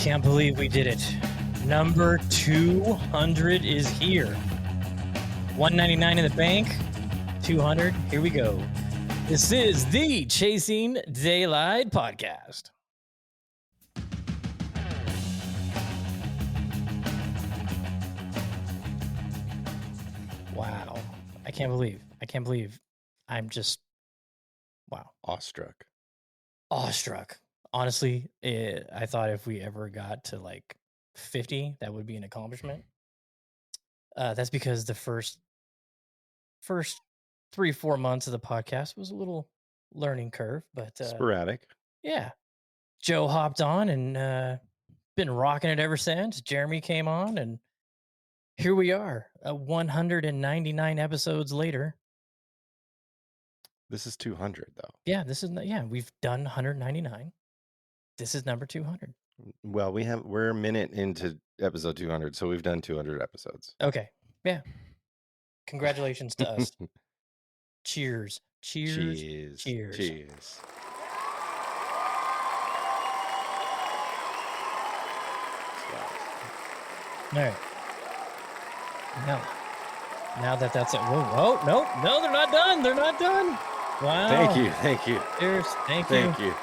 can't believe we did it. Number 200 is here. 199 in the bank. 200. Here we go. This is the Chasing Daylight podcast. Wow. I can't believe. I'm just, wow. Awestruck. Honestly, I thought if we ever got to like 50, that would be an accomplishment. That's because the first 3-4 months of the podcast was a little learning curve, but sporadic. Yeah. Joe hopped on and been rocking it ever since. Jeremy came on, and here we are, 199 episodes later. This is 200, though. Yeah, we've done 199. This is number 200. Well, we're a minute into episode 200, so we've done 200 episodes. Okay. Yeah. Congratulations to us. Cheers. Cheers. All right. Now that's it. Whoa, no, they're not done. Wow. Thank you. Cheers. Thank you.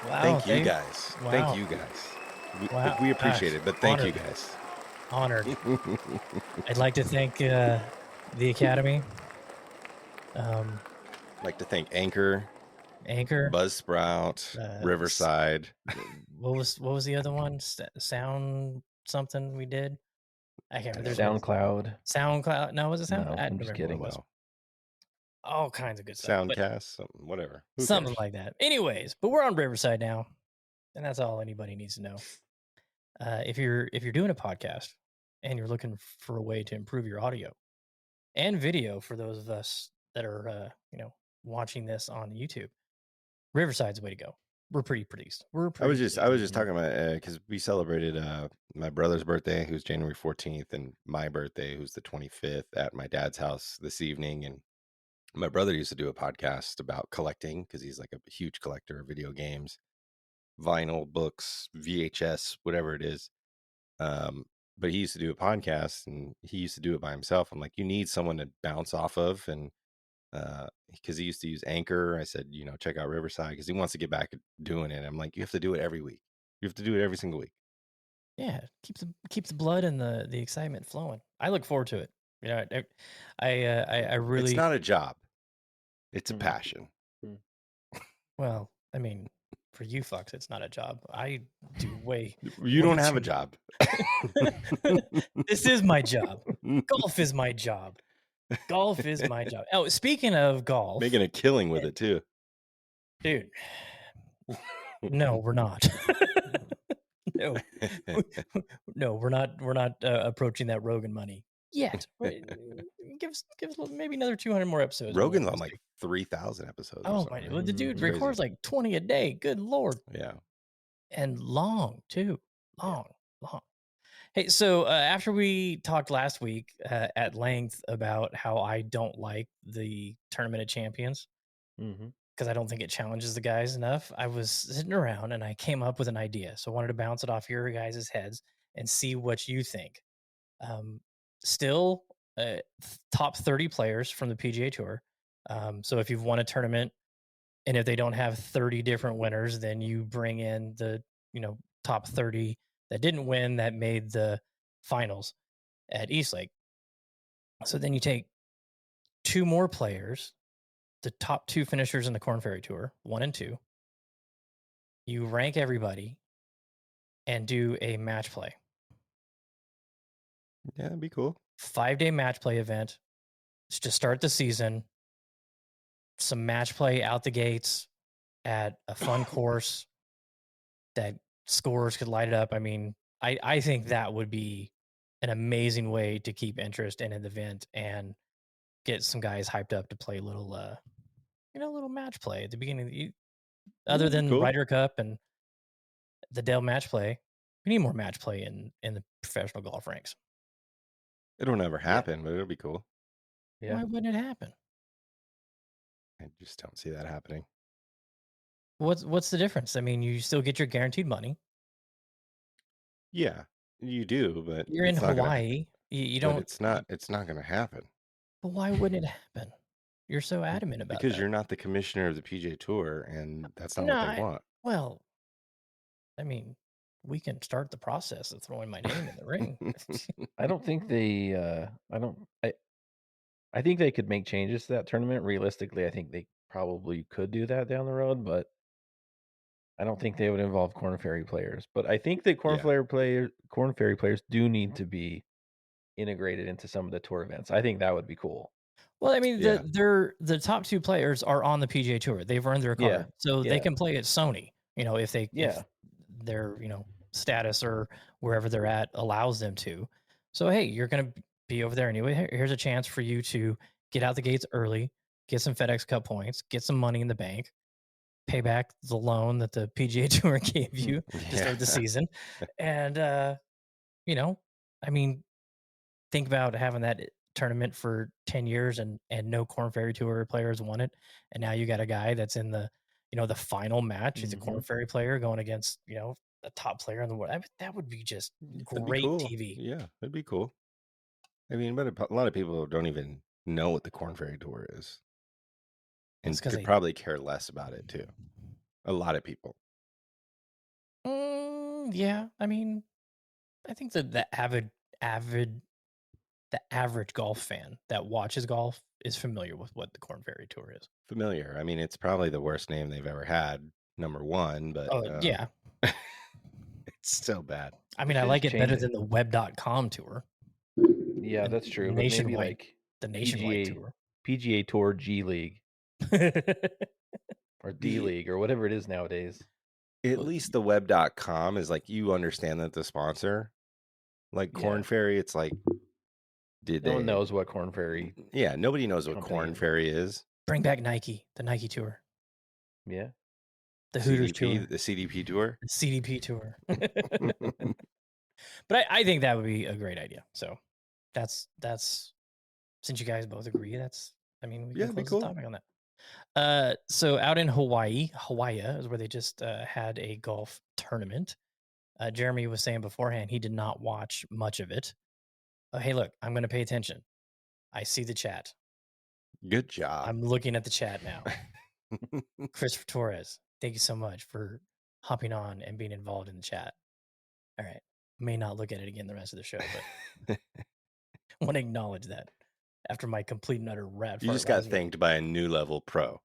Wow. Thank you guys. Wow. Thank you guys. We appreciate it, but thank you guys. Honored. I'd like to thank the Academy. I'd like to thank Anchor, Buzzsprout, Riverside. What was the other one? Sound something we did? I can't remember. SoundCloud. No, was it Sound? No, I'm just kidding. All kinds of good stuff. Soundcast, whatever. Something like that. Anyways, but we're on Riverside now, and that's all anybody needs to know. If you're doing a podcast and you're looking for a way to improve your audio and video for those of us that are watching this on YouTube, Riverside's the way to go. We're pretty pleased. I was just talking about because we celebrated my brother's birthday, who's January 14th, and my birthday, who's the 25th, at my dad's house this evening. And my brother used to do a podcast about collecting because he's like a huge collector of video games, vinyl, books, VHS, whatever it is. But he used to do a podcast, and he used to do it by himself. I'm like, you need someone to bounce off of, and because he used to use Anchor. I said, check out Riverside, because he wants to get back at doing it. I'm like, you have to do it every week. You have to do it every single week. Yeah, keep the blood and the excitement flowing. I look forward to it. I really. It's not a job. It's a passion. Well, I mean, for you fucks, it's not a job. I do way. You don't have a job. This is my job. Golf is my job. Oh, speaking of golf, making a killing with it too, dude. No, we're not. No, we're not approaching that Rogan money yet. Give us maybe another 200 more episodes. Rogan's on like 3,000 episodes. Oh my! Well, the dude records like 20 a day. Good Lord. Yeah, and long too. Long. Hey, so after we talked last week at length about how I don't like the Tournament of Champions because I don't think it challenges the guys enough, I was sitting around and I came up with an idea. So I wanted to bounce it off your guys' heads and see what you think. Still, top 30 players from the PGA Tour. So if you've won a tournament, and if they don't have 30 different winners, then you bring in the top 30 that didn't win that made the finals at Eastlake. So then you take 2 more players, the top 2 finishers in the Korn Ferry Tour, 1 and 2. You rank everybody and do a match play. Yeah, that'd be cool. 5-day match play event. It's to start the season. Some match play out the gates at a fun course that scorers could light it up. I mean, I think that would be an amazing way to keep interest in an event and get some guys hyped up to play a little, little match play at the beginning of the other than the Ryder Cup and the Dell match play. We need more match play in the professional golf ranks. It'll never happen, but it'll be cool. Yeah. Why wouldn't it happen? I just don't see that happening. What's the difference? I mean, you still get your guaranteed money. Yeah, you do, but You're in it's not gonna. Hawaii. You But don't. it's not gonna happen But why wouldn't it happen? You're so adamant about because that. you're not the commissioner of the PGA Tour, and that's not No, what they want. well, I mean, we can start the process of throwing my name in the ring. I don't think they. I don't. I think they could make changes to that tournament. Realistically, I think they probably could do that down the road, but I don't think they would involve Corn Ferry players. But I think that Yeah, Corn Ferry players do need to be integrated into some of the tour events. I think that would be cool. Well, I mean, yeah, the top two players are on the PGA Tour. They've earned their Yeah, card, so they yeah, can play at Sony. If yeah. their status or wherever they're at allows them to. So hey, you're gonna be over there anyway. Here's a chance for you to get out the gates early, get some FedEx Cup points, get some money in the bank, pay back the loan that the PGA Tour gave you to yeah. start the season, and you know, I mean, think about having that tournament for 10 years and no Corn Ferry Tour players won it. And now you got a guy that's in the final match. He's a Corn Mhm. Ferry player going against, a top player in the world. That would be just That'd be great cool. TV. Yeah, that'd be cool. I mean, but a lot of people don't even know what the Corn Ferry Tour is, Well, it's and because could they, probably care less about it too. A lot of people. yeah, I mean, I think that avid, the average golf fan that watches golf is familiar with what the Corn Ferry Tour is. Familiar. I mean, it's probably the worst name they've ever had, number one, but Oh, yeah. it's still bad. I They mean, I should like just it better change it. than the web.com tour, Yeah, the that's true. But maybe nationwide, like the nationwide PGA tour. PGA Tour G League or D The League or whatever it is nowadays. At Well, least the web.com is like you understand that the sponsor, like Yeah. Corn Ferry, it's like, did No one they? knows what Corn Ferry Yeah, nobody knows what company Corn is. Ferry is. bring back Nike, the Nike tour, Yeah. the Hooters CDP, tour, the CDP tour. the CDP tour. But I think that would be a great idea. So that's since you guys both agree, I mean, we Yeah, can it'd be close the cool. topic on that. So out in Hawaii is where they just had a golf tournament. Jeremy was saying beforehand he did not watch much of it. Hey, look, I'm going to pay attention. I see the chat. Good job. I'm looking at the chat now. Christopher Torres, thank you so much for hopping on and being involved in the chat. All right. May not look at it again the rest of the show, but I want to acknowledge that after my complete and utter rat You fart just got last week. thanked by a new level pro.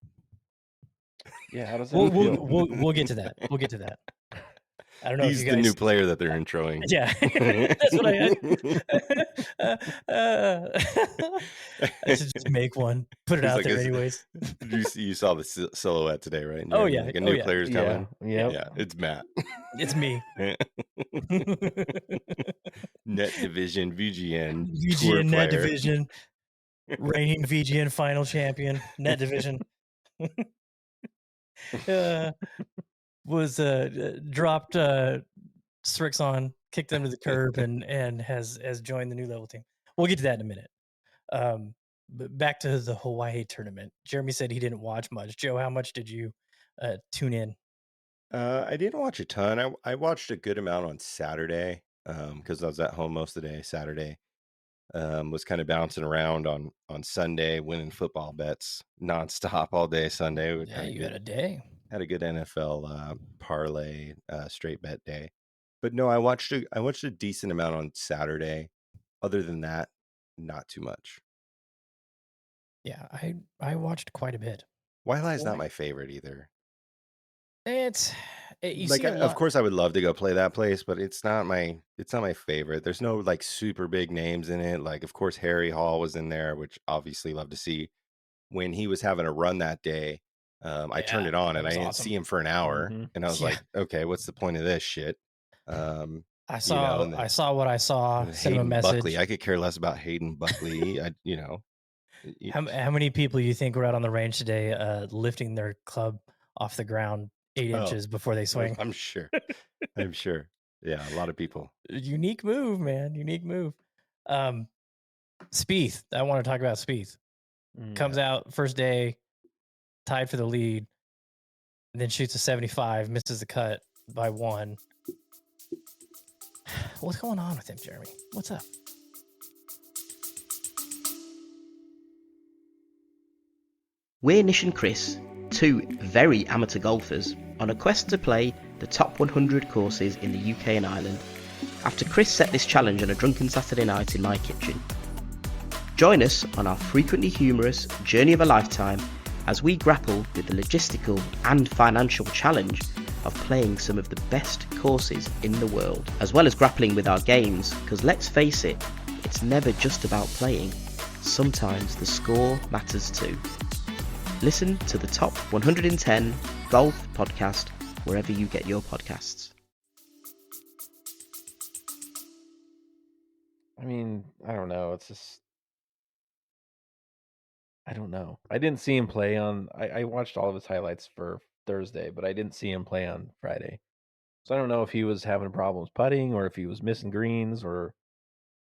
Yeah. How does that feel? We'll get to that. We'll get to that. I don't know if He's you the new guys. player that they're introing. Yeah, that's what I should just make one, put it It's out like there, anyways. you saw the silhouette today, right? And Oh you're yeah, like a oh new yeah, player's Yeah. coming. Yep. Yeah, it's Matt. it's me. Net Division VGN tour VGN Net player. Division, reigning VGN final champion, Net Division. Was dropped Strixon, kicked them to the curb, and has joined the new level team. We'll get to that in a minute. But back to the Hawaii tournament. Jeremy said he didn't watch much. Joe, how much did you tune in? I didn't watch a ton. I watched a good amount on Saturday because I was at home most of the day. Saturday was kind of bouncing around on Sunday, winning football bets nonstop all day. Sunday we Yeah, you had a day. had a good NFL parlay straight bet day. But no, I watched a decent amount on Saturday. Other than that, not too much. Yeah, I watched quite a bit. Waiala's not Why? my favorite either. You Like, see a of lot. course, I would love to go play that place, but it's not my favorite. There's no like super big names in it. Like, of course, Harry Hall was in there, which obviously love to see. When he was having a run that day, I turned Yeah, it on that and I was didn't awesome. see him for an hour, Mhm. and I was Yeah, like, okay, what's the point of this shit? I And saw then what I saw. Sent him a Hayden Buckley, message. I could care less about Hayden Buckley. Y- How many people you think were out on the range today, lifting their club off the ground 8 oh, inches before they swing? I'm sure. I'm sure. Yeah, a lot of people. Unique move, man. Unique move. Spieth. I want to talk about Spieth. Comes Yeah. out first day, tied for the lead. and then shoots a 75, misses the cut by 1. What's going on with him, Jeremy? What's up? We're Nish and Chris, two very amateur golfers, on a quest to play the top 100 courses in the UK and Ireland, after Chris set this challenge on a drunken Saturday night in my kitchen. Join us on our frequently humorous journey of a lifetime as we grapple with the logistical and financial challenge of playing some of the best courses in the world, as well as grappling with our games, because let's face it, it's never just about playing. Sometimes the score matters too. Listen to the Top 110 Golf Podcast wherever you get your podcasts. I mean, I don't know. It's just, I don't know. I didn't see him play on. I watched all of his highlights for Thursday, but I didn't see him play on Friday. So I don't know if he was having problems putting or if he was missing greens, or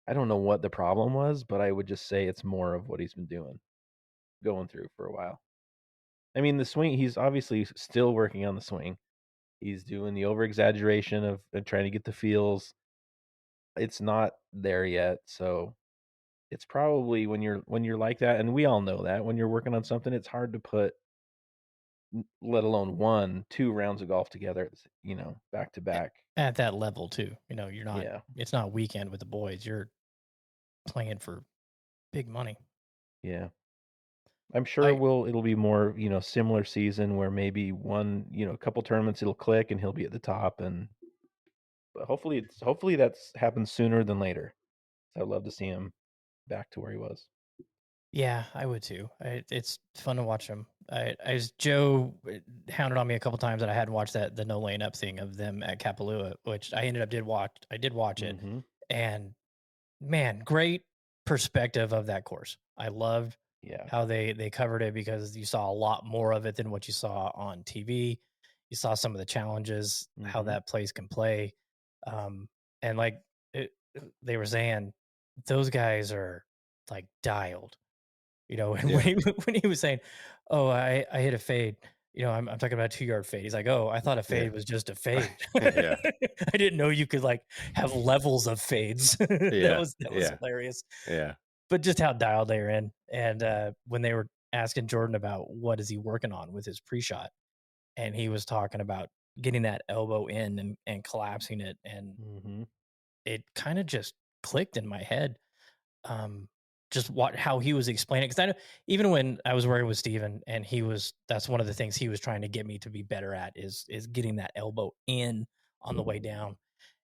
I don't know what the problem was, but I would just say it's more of what he's been going through for a while. I mean, the swing, he's obviously still working on the swing. He's doing the over exaggeration of trying to get the feels. It's not there yet, so it's probably when you're like that, and we all know that when you're working on something, it's hard to put, let alone 1-2 rounds of golf together, back to back at that level too. You're not. Yeah. It's not weekend with the boys. You're playing for big money. Yeah. I'm sure it'll be more, similar season where maybe a couple tournaments it'll click and he'll be at the top, but hopefully that's happens sooner than later. I'd love to see him back to where he was. Yeah, I would too. It's fun to watch him. Joe hounded on me a couple times that I hadn't watched the no lane up thing of them at Kapalua, which I did watch it, and man, great perspective of that course. I loved how they covered it, because you saw a lot more of it than what you saw on TV. You saw some of the challenges, how that place can play, and like they were saying, those guys are like dialed. When he was saying, "Oh, I hit a fade," I'm talking about a 2-yard fade. He's like, "Oh, I thought a fade was just a fade." Yeah. I didn't know you could like have levels of fades. That was hilarious. Yeah. But just how dialed they were in, and when they were asking Jordan about what is he working on with his pre-shot, and he was talking about getting that elbow in and collapsing it, and it kind of just clicked in my head. Just how he was explaining, because I know even when I was working with Steven, and that's one of the things he was trying to get me to be better at is getting that elbow in on the way down,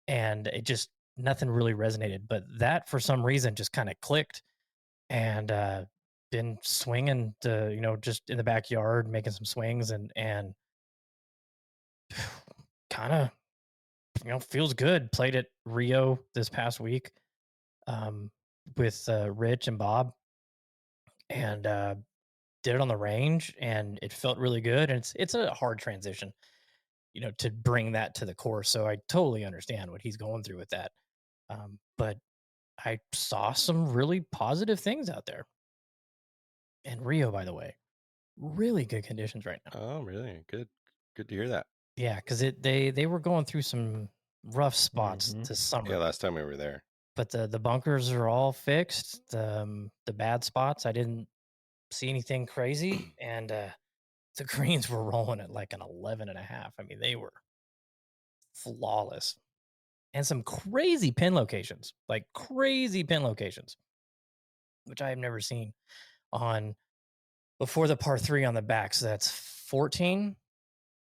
and it just nothing really resonated, but that for some reason just kind of clicked, and been swinging to just in the backyard making some swings, and kind of feels good. Played at Rio this past week with Rich and Bob, and did it on the range, and it felt really good. And it's a hard transition, to bring that to the course. So I totally understand what he's going through with that. But I saw some really positive things out there. And Rio, by the way, really good conditions right now. Oh, really? Good to hear that. Yeah, because they were going through some rough spots this summer. Yeah, last time we were there. But the bunkers are all fixed. The bad spots, I didn't see anything crazy, and the greens were rolling at like an 11.5. I mean, they were flawless, and some crazy pin locations, which I have never seen on before the par 3 on the back. So that's 14,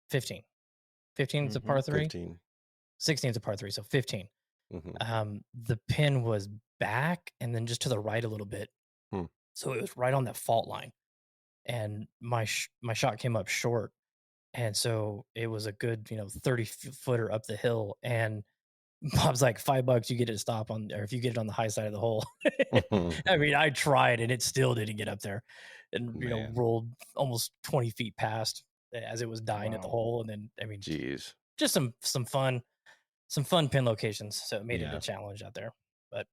15. 15 is a par 3. 15. 16 is a par 3, so 15. The pin was back and then just to the right a little bit. So it was right on that fault line. And my shot came up short. And so it was a good, 30-footer up the hill. And Bob's like, $5, you get it to stop on, or if you get it on the high side of the hole. I mean, I tried and it still didn't get up there, and rolled almost 20 feet past as it was dying at the hole. And then, I mean, jeez, just some fun pin locations. So it made it a challenge out there. But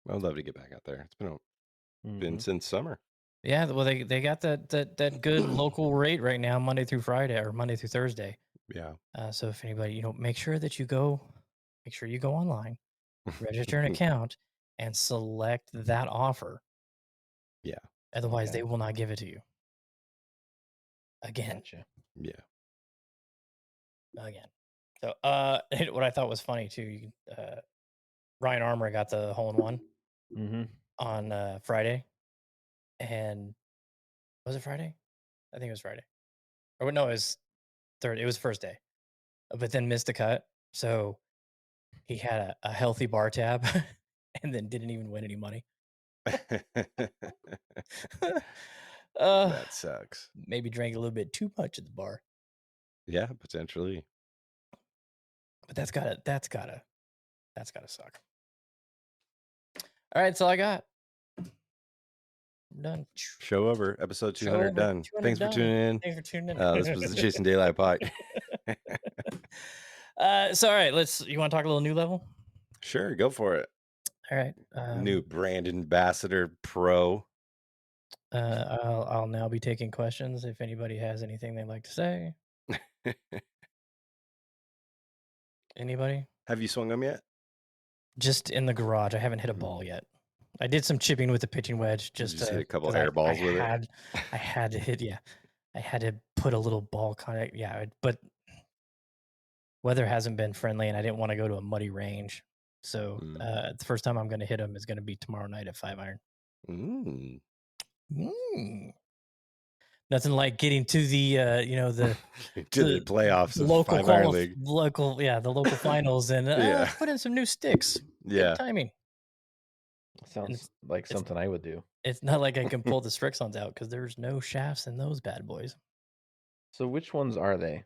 I'd love to get back out there. It's been since summer. Yeah, well, they got that good local rate right now, Monday through Friday or Monday through Thursday. Yeah. So if anybody, make sure you go online, register an account, and select that offer. Yeah. Otherwise, they will not give it to you. Again. Gotcha. Yeah. Again. So, what I thought was funny too, Ryan Armour got the hole-in-one on Friday, and was it Friday? I think it was Friday. Or no, it was third. It was first day, but then missed the cut. So he had a healthy bar tab, and then didn't even win any money. That sucks. Maybe drank a little bit too much at the bar. Yeah, potentially. But that's gotta suck. All right, that's all I got. I'm done. Show over. Episode 200 done. 200 Thanks done. for tuning in. Thanks for tuning in. This was the Chasing Daylight Pod. So all right, you want to talk a little new level? Sure, go for it. All right. New brand ambassador pro. I'll now be taking questions if anybody has anything they'd like to say. Anybody? Have you swung them yet? Just in the garage. I haven't hit a ball yet. I did some chipping with the pitching wedge. Just hit a couple air balls with it. I had to hit. Yeah, I had to put a little ball connect. Yeah, but weather hasn't been friendly, and I didn't want to go to a muddy range. So the first time I'm going to hit them is going to be tomorrow night at 5-iron. Nothing like getting to the the to the playoffs of local 5-iron league. The local finals, and put in some new sticks. Yeah, good timing. Sounds like something I would do. It's not like I can pull the Strixons out because there's no shafts in those bad boys. So which ones are they?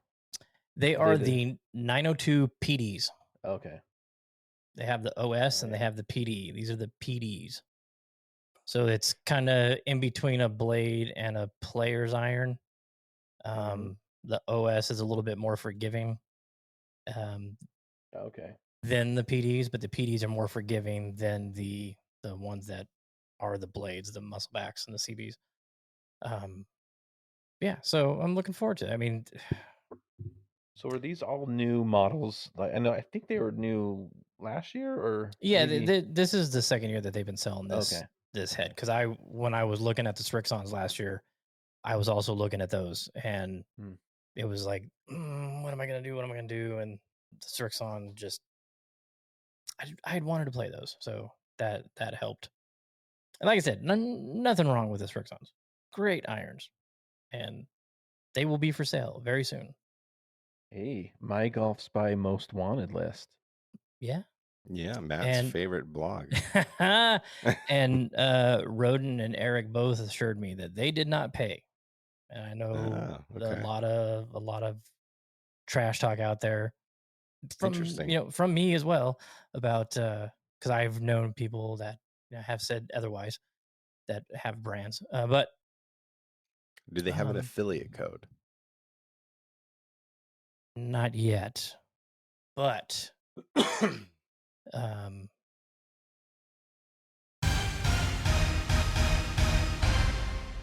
They are the 902 PDs. Okay. They have the OS and they have the PD. These are the PDs. So it's kind of in between a blade and a player's iron. The OS is a little bit more forgiving than the PDs, but the PDs are more forgiving than the ones that are the blades, the muscle backs and the CBs. Yeah, so I'm looking forward to it. I mean, so are these all new models? Like I think they were new last year, or yeah, this is the second year that they've been selling this head. Because when I was looking at the Strixons last year, I was also looking at those, and it was like, what am I gonna do? What am I gonna do? And the Strixon just, I had wanted to play those, so that helped. And like I said, nothing wrong with the Strixons. Great irons, and they will be for sale very soon. Hey, My Golf Spy most wanted list. Yeah. Yeah, Matt's favorite blog. And Roden and Eric both assured me that they did not pay. And I know a lot of trash talk out there from me as well about because I've known people that have said otherwise that have brands. But do they have an affiliate code? Not yet, but did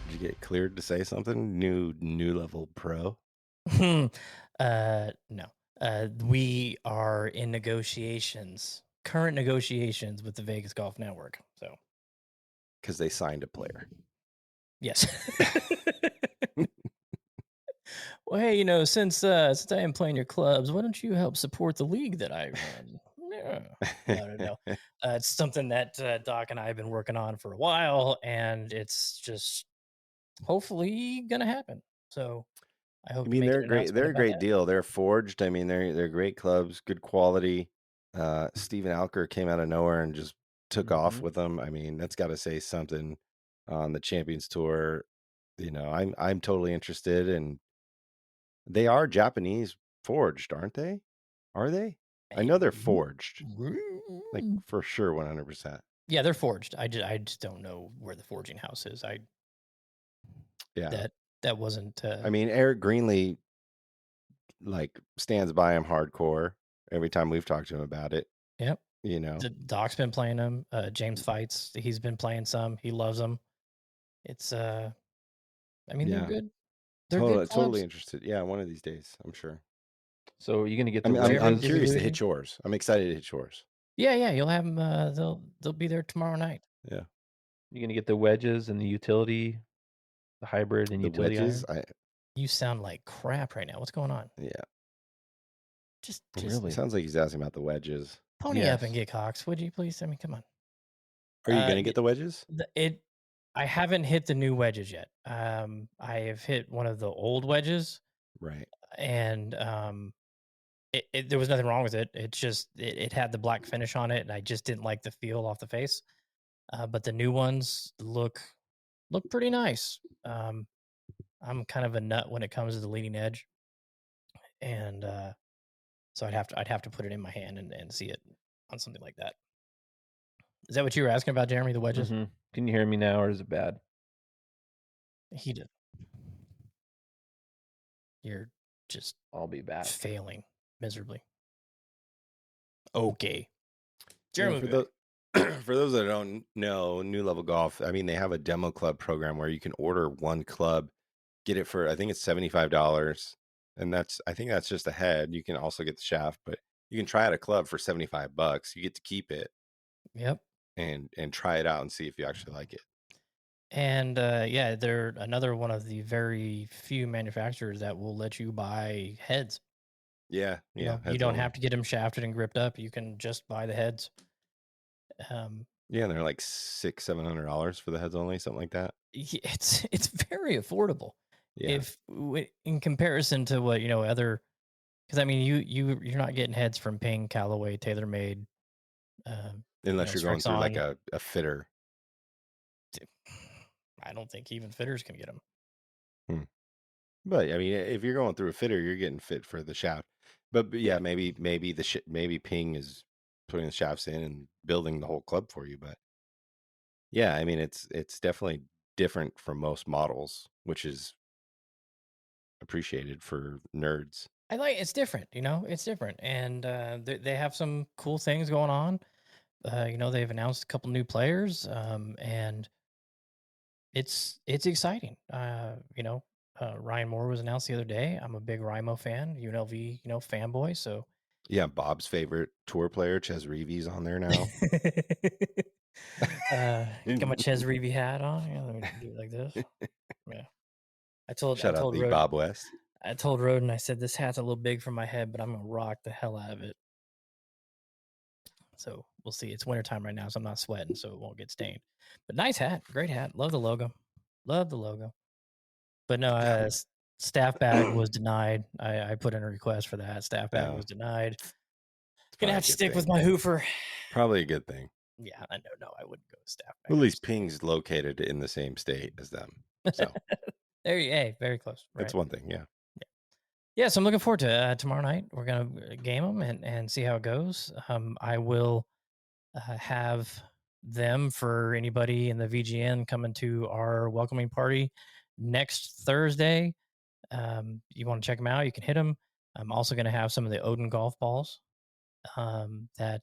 you get cleared to say something? New level pro? No. We are in current negotiations with the Vegas Golf Network. So, because they signed a player. Yes. Well, hey, since I am playing your clubs, why don't you help support the league that I run? Yeah. No. It's something that Doc and I have been working on for a while, and it's just hopefully going to happen. So I hope. I mean, they're great. They're a great deal. They're forged. I mean, they're great clubs, good quality. Steven Alker came out of nowhere and just took off with them. I mean, that's got to say something on the Champions Tour. I'm totally interested, and they are Japanese forged, aren't they? Are they? I know they're forged, like for sure, 100%. Yeah, they're forged. I just don't know where the forging house is. That wasn't. I mean, Eric Greenlee stands by him hardcore every time we've talked to him about it. Yep. Doc's been playing them. James Fights, he's been playing some. He loves them. It's I mean they're Yeah. good. They're good Totally clubs. interested. Yeah, one of these days, I'm sure. So are you gonna get I the mean, I'm wedges? curious to hit yours. I'm excited to hit yours. Yeah, you'll have them. They'll be there tomorrow night. Yeah. You gonna get the wedges and the utility, the hybrid and The utility wedges, iron? You sound like crap right now. What's going on? yeah. Just Really? It sounds like he's asking about the wedges. pony up and Yes. get Cox, would you please? I mean, come on. Are you gonna The- get the wedges? I haven't hit the new wedges yet. I have hit one of the old wedges, Right. and there was nothing wrong with it. It's just it had the black finish on it, and I just didn't like the feel off the face. But the new ones look pretty nice. I'm kind of a nut when it comes to the leading edge, and so I'd have to put it in my hand and see it on something like that. Is that what you were asking about, Jeremy? The wedges? Mm-hmm. Can you hear me now, or is it bad? He did. You're just I'll be back. failing miserably. Okay. Jeremy, For those that don't know, New Level Golf, I mean, they have a demo club program where you can order one club, get it for, I think it's $75. And I think that's just a head. You can also get the shaft, but you can try out a club for $75. You get to keep it. Yep. And try it out and see if you actually like it. And yeah, they're another one of the very few manufacturers that will let you buy heads. Yeah. You don't have to get them shafted and gripped up. You can just buy the heads. Yeah, they're like $600-$700 for the heads only, something like that. It's very affordable. Yeah. If in comparison to what other, because I mean you're not getting heads from Ping, Callaway, TaylorMade. Unless you're going through like a fitter. I don't think even fitters can get them. But I mean, if you're going through a fitter, you're getting fit for the shaft. But yeah, maybe maybe Ping is putting the shafts in and building the whole club for you. But yeah, I mean, it's definitely different from most models, which is appreciated for nerds. It's different, it's different, and they have some cool things going on. They've announced a couple new players, and it's exciting. Ryan Moore was announced the other day. I'm a big Rymo fan, UNLV, fanboy. So yeah, Bob's favorite tour player, Ches Reeves, on there now. Got my Ches Reeves hat on. Yeah, let me do it like this. Yeah, I told Roden, Bob West. I told Roden, I said, this hat's a little big for my head, but I'm gonna rock the hell out of it. So we'll see. It's wintertime right now, so I'm not sweating, so it won't get stained. But nice hat, great hat. Love the logo. But no, staff bag was denied. I put in a request for that. Staff bag was denied. Gonna have to stick with my hoofer. Probably a good thing. Yeah, I know. No, I wouldn't go with staff bag. Well, at least Ping's located in the same state as them. So very close. Right? That's one thing. Yeah. Yeah, so I'm looking forward to tomorrow night. We're gonna game them and see how it goes. I will have them for anybody in the VGN coming to our welcoming party next Thursday. You want to check them out? You can hit them. I'm also going to have some of the Odin golf balls that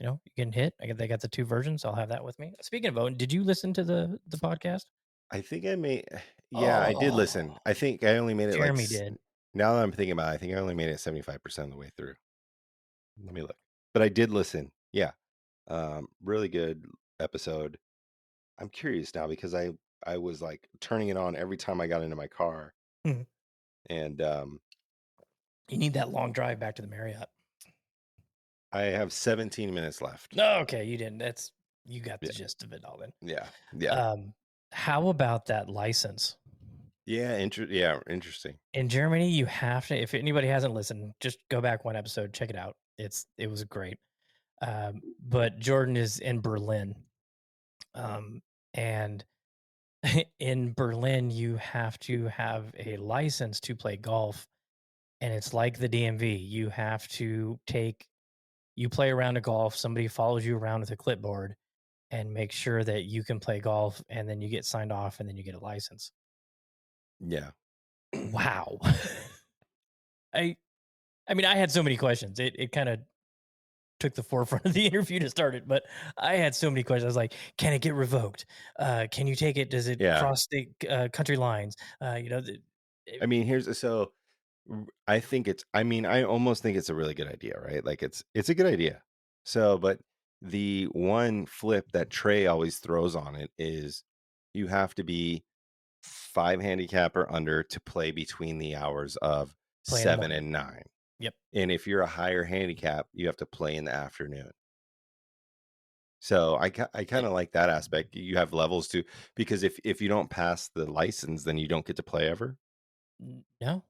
you can hit. They got the two versions. I'll have that with me. Speaking of Odin, did you listen to the podcast? I think I may. Yeah, I did listen. I think I only made it. Jeremy did. Now that I'm thinking about it, I think I only made it 75% of the way through. Let me look. But I did listen. Yeah. Really good episode. I'm curious now because I was like turning it on every time I got into my car. And you need that long drive back to the Marriott. I have 17 minutes left. No, okay, you didn't. You got the gist of it all then. Yeah. How about that license? Yeah, interesting. In Germany, you have to. If anybody hasn't listened, just go back one episode, check it out. It was great. But Jordan is in Berlin, and in Berlin, you have to have a license to play golf, and it's like the DMV. You have to you play a round of golf. Somebody follows you around with a clipboard and make sure that you can play golf, and then you get signed off, and then you get a license. Yeah. Wow. I mean, I had so many questions. It kind of took the forefront of the interview to start it, but I had so many questions. I was like, can it get revoked? Can you take it? Does it cross state country lines? You know, I mean, I almost think it's a really good idea, right? Like it's a good idea. So, but the one flip that Trey always throws on it is you have to be 5 handicap or under to play between the hours of Play in the 7 morning. and 9. Yep. And if you're a higher handicap, you have to play in the afternoon. So I kind of like that aspect. You have levels too, because if you don't pass the license, then you don't get to play ever. No.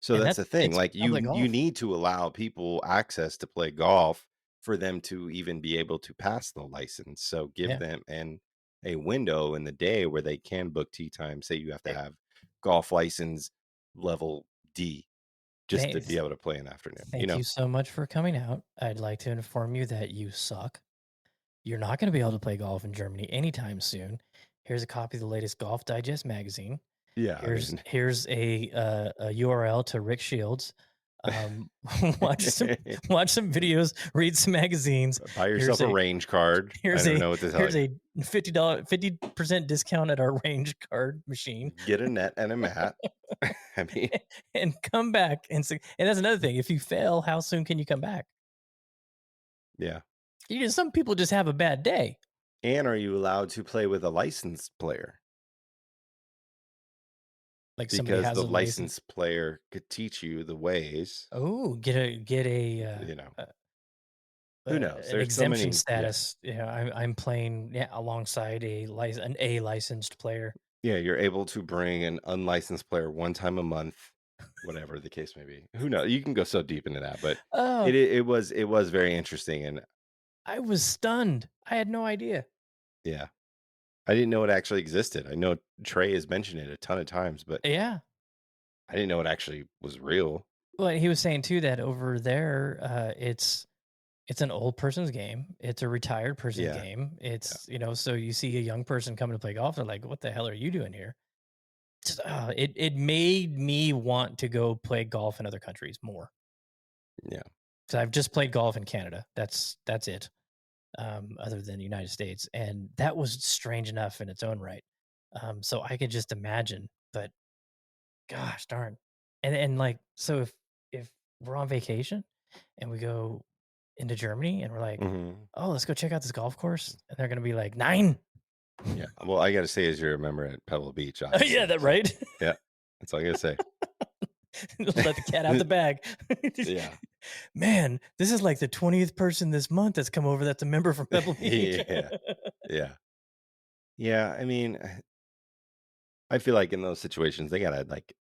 So And that's the thing. it's Like public you golf. need to allow people access to play golf for them to even be able to pass the license. So give Yeah. them a window in the day where they can book tee time. Say you have to have golf license level D just to be able to play in the afternoon. Thank you so much for coming out. I'd like to inform you that you suck. You're not going to be able to play golf in Germany anytime soon. Here's a copy of the latest Golf Digest magazine. Yeah. Here's a URL to Rick Shields. Watch some videos, read some magazines. Buy yourself a range card. I don't know what to tell you. Here's a $50% discount at our range card machine. Get a net and a mat. I mean, and come back and that's another thing. If you fail, how soon can you come back? Yeah. Some people just have a bad day. And are you allowed to play with a licensed player? Like because the licensed player could teach you the ways. Oh, get a who knows? There's exemption status. Yeah, I'm playing alongside an licensed player. Yeah, you're able to bring an unlicensed player one time a month, whatever the case may be. Who knows? You can go so deep into that, but it was very interesting, and I was stunned. I had no idea. Yeah. I didn't know it actually existed. I know Trey has mentioned it a ton of times, but yeah, I didn't know it actually was real. Well, he was saying too that over there, it's an old person's game. It's a retired person's game. It's so you see a young person coming to play golf, they're like, "What the hell are you doing here?" It made me want to go play golf in other countries more. Yeah, because I've just played golf in Canada. That's it. Other than the United States, and that was strange enough in its own right. So I could just imagine, but gosh darn, and like, so if we're on vacation and we go into Germany and we're like, oh, let's go check out this golf course, and they're gonna be like 9. Yeah, well, I got to say, as you remember at Pebble Beach, yeah, that right. Yeah, that's all I gotta say. Let the cat out the bag. Yeah. Man, this is like the 20th person this month that's come over that's a member from Pebble Beach. Yeah. I mean, I feel like in those situations they gotta like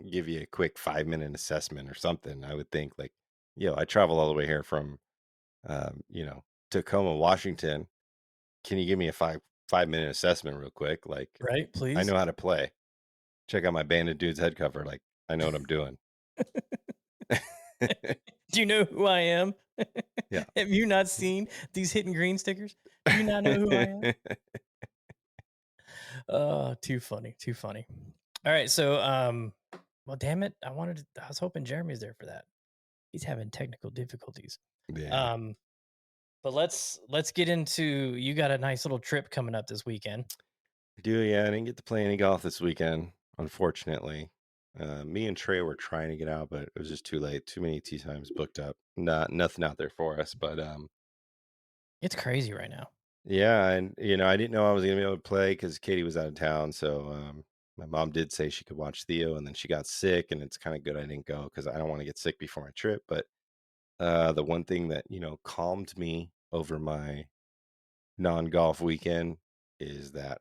give you a quick 5-minute assessment or something. I would think like, I travel all the way here from Tacoma, Washington. Can you give me a 5-minute assessment real quick? Like, right, please. I know how to play. Check out my Banded Dudes head cover. Like, I know what I'm doing. Do you know who I am? Yeah. Have you not seen these Hitting Green stickers? Do you not know who I am? Oh, too funny. All right, so well, damn it, I was hoping Jeremy's there for that. He's having technical difficulties. Yeah. But let's get into, you got a nice little trip coming up this weekend. I do, yeah. I didn't get to play any golf this weekend, unfortunately. Me and Trey were trying to get out, but it was just too late. Too many tee times booked up. Nothing out there for us. But it's crazy right now. Yeah, and I didn't know I was gonna be able to play because Katie was out of town. So my mom did say she could watch Theo, and then she got sick, and it's kind of good I didn't go because I don't want to get sick before my trip. But the one thing that calmed me over my non-golf weekend is that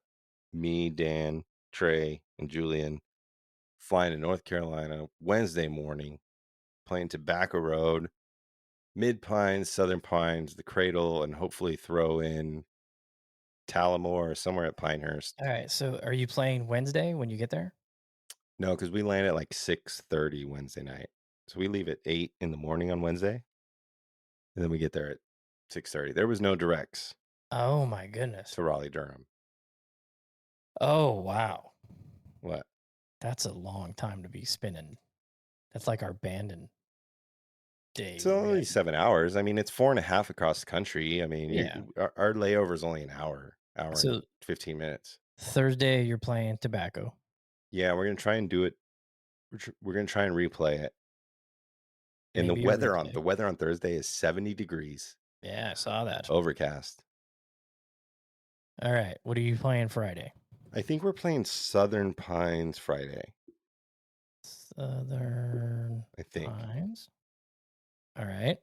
me, Dan, Trey, and Julien flying to North Carolina Wednesday morning, playing Tobacco Road, Mid Pines, Southern Pines, the Cradle, and hopefully throw in Talamore or somewhere at Pinehurst. All right, so are you playing Wednesday when you get there? No, because we land at like 6:30 Wednesday night. So we leave at 8 in the morning on Wednesday, and then we get there at 6:30. There was no directs. Oh my goodness. To Raleigh, Durham. Oh wow. What? That's a long time to be spinning. That's like our band in day. It's you're only gonna- 7 hours. I mean, it's 4.5 across the country. I mean, Yeah. our layover is only an hour So and 15 minutes. Thursday, you're playing Tobacco. Yeah, we're gonna try and do it. We're gonna try and replay it. And Maybe a replay. the weather on Thursday is 70 degrees, Yeah, I saw that. overcast. All right. What are you playing Friday? I think we're playing Southern Pines Friday. Southern I think. Pines. All right.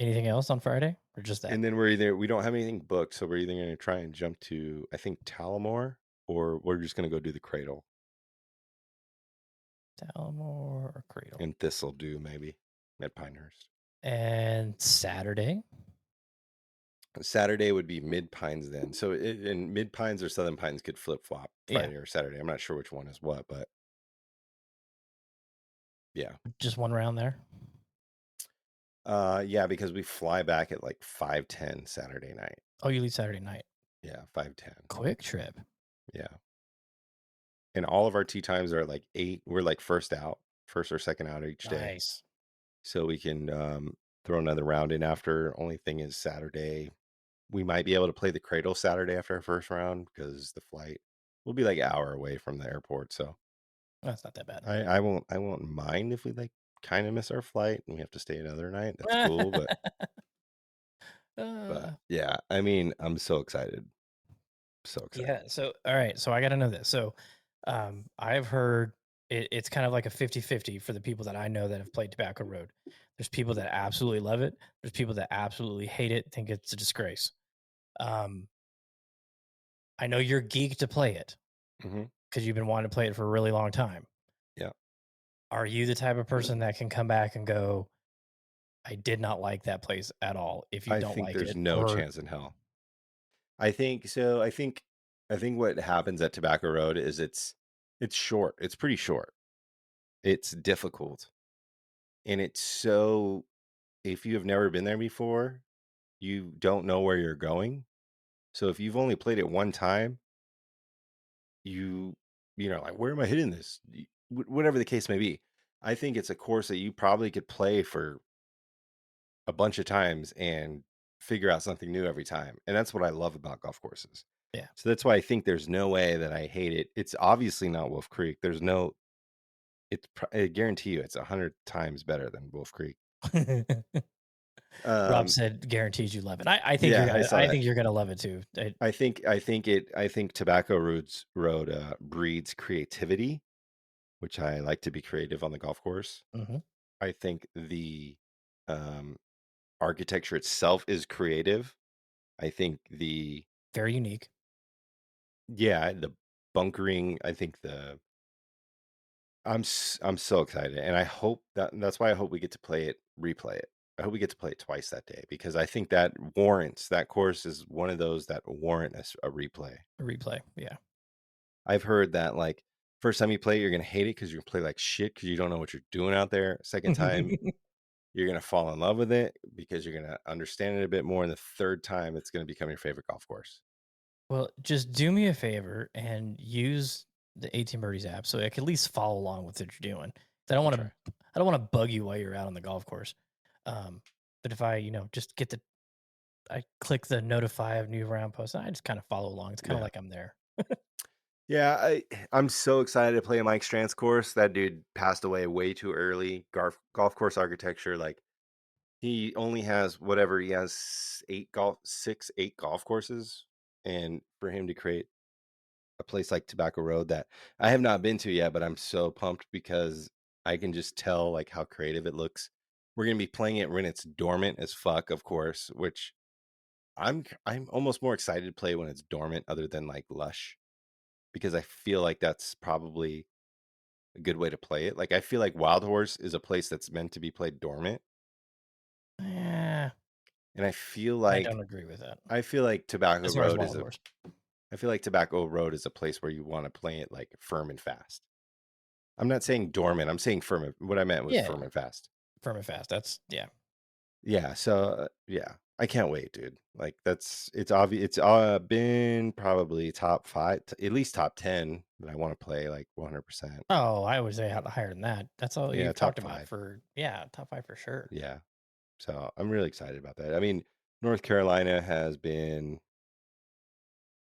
Anything else on Friday or just that? And then we don't have anything booked, so we're either going to try and jump to, I think, Talamore, or we're just going to go do the Cradle Talamore or Cradle. and Thistle do maybe at Pinehurst. And Saturday. Saturday would be Mid Pines then. So and Mid Pines or Southern Pines could flip flop Friday or Saturday. I'm not sure which one is what, but yeah. Just one round there. Yeah, because we fly back at like 5:10 Saturday night. Oh, you leave Saturday night. Yeah, 5:10. Quick trip. Yeah. And all of our tee times are like 8. We're like first or second out each day. Nice. So we can throw another round in after. Only thing is Saturday, we might be able to play the Cradle Saturday after our first round because the flight will be like an hour away from the airport. So That's not that bad. I won't mind if we like kind of miss our flight and we have to stay another night. That's cool, but yeah, I mean, I'm so excited. So excited. Yeah. So, all right. So I got to know this. So, I've heard it's kind of like a 50-50 for the people that I know that have played Tobacco Road. There's people that absolutely love it. There's people that absolutely hate it, think it's a disgrace. I know you're geeked to play it because you've been wanting to play it for a really long time. Yeah. Are you the type of person that can come back and go, I did not like that place at all? If you don't like it, there's no chance in hell. I think so. I think what happens at Tobacco Road is it's short. It's pretty short. It's difficult. And it's so, if you have never been there before, you don't know where you're going. So if you've only played it one time, you know, like, where am I hitting this? Whatever the case may be. I think it's a course that you probably could play for a bunch of times and figure out something new every time. And that's what I love about golf courses. Yeah. So that's why I think there's no way that I hate it. It's obviously not Wolf Creek. I guarantee you it's 100 times better than Wolf Creek. Rob said guarantees you love it. I think you're gonna love it too. I think Tobacco Road breeds creativity, which I like to be creative on the golf course. I think the architecture itself is creative. I think the very unique. Yeah, the bunkering. I think I'm so excited, and I hope that's why I hope we get to replay it. I hope we get to play it twice that day because I think that course is one of those that warrant a replay. A replay, yeah. I've heard that like first time you play, you're gonna hate it because you're gonna play like shit because you don't know what you're doing out there. Second time, you're gonna fall in love with it because you're gonna understand it a bit more, and the third time, it's gonna become your favorite golf course. Well, just do me a favor and use the 18 Birdies app so I can at least follow along with what you're doing. I don't want to bug you while you're out on the golf course. But if I, just I click the notify of new round post, and I just kind of follow along. It's kind of like I'm there. Yeah, I'm so excited to play Mike Strand's course. That dude passed away way too early. Golf course architecture, like he only has whatever he has 8 golf courses, and for him to create a place like Tobacco Road that I have not been to yet, but I'm so pumped because I can just tell like how creative it looks. We're gonna be playing it when it's dormant as fuck, of course, which I'm almost more excited to play when it's dormant other than like lush, because I feel like that's probably a good way to play it. Like I feel like Wild Horse is a place that's meant to be played dormant. Yeah. And I feel like I don't agree with that. I feel like Tobacco As far as Road Wild Horse. I feel like Tobacco Road is a place where you want to play it like firm and fast. I'm not saying dormant. I'm saying firm. What I meant was firm and fast. Firm and fast. That's Yeah. So yeah, I can't wait, dude. Like it's obvious. It's been probably top 5, at least top 10 that I want to play like 100%. Oh, I would say higher than that. That's all Yeah, you've top talked about 5. for top 5 for sure. Yeah. So I'm really excited about that. I mean, North Carolina has been.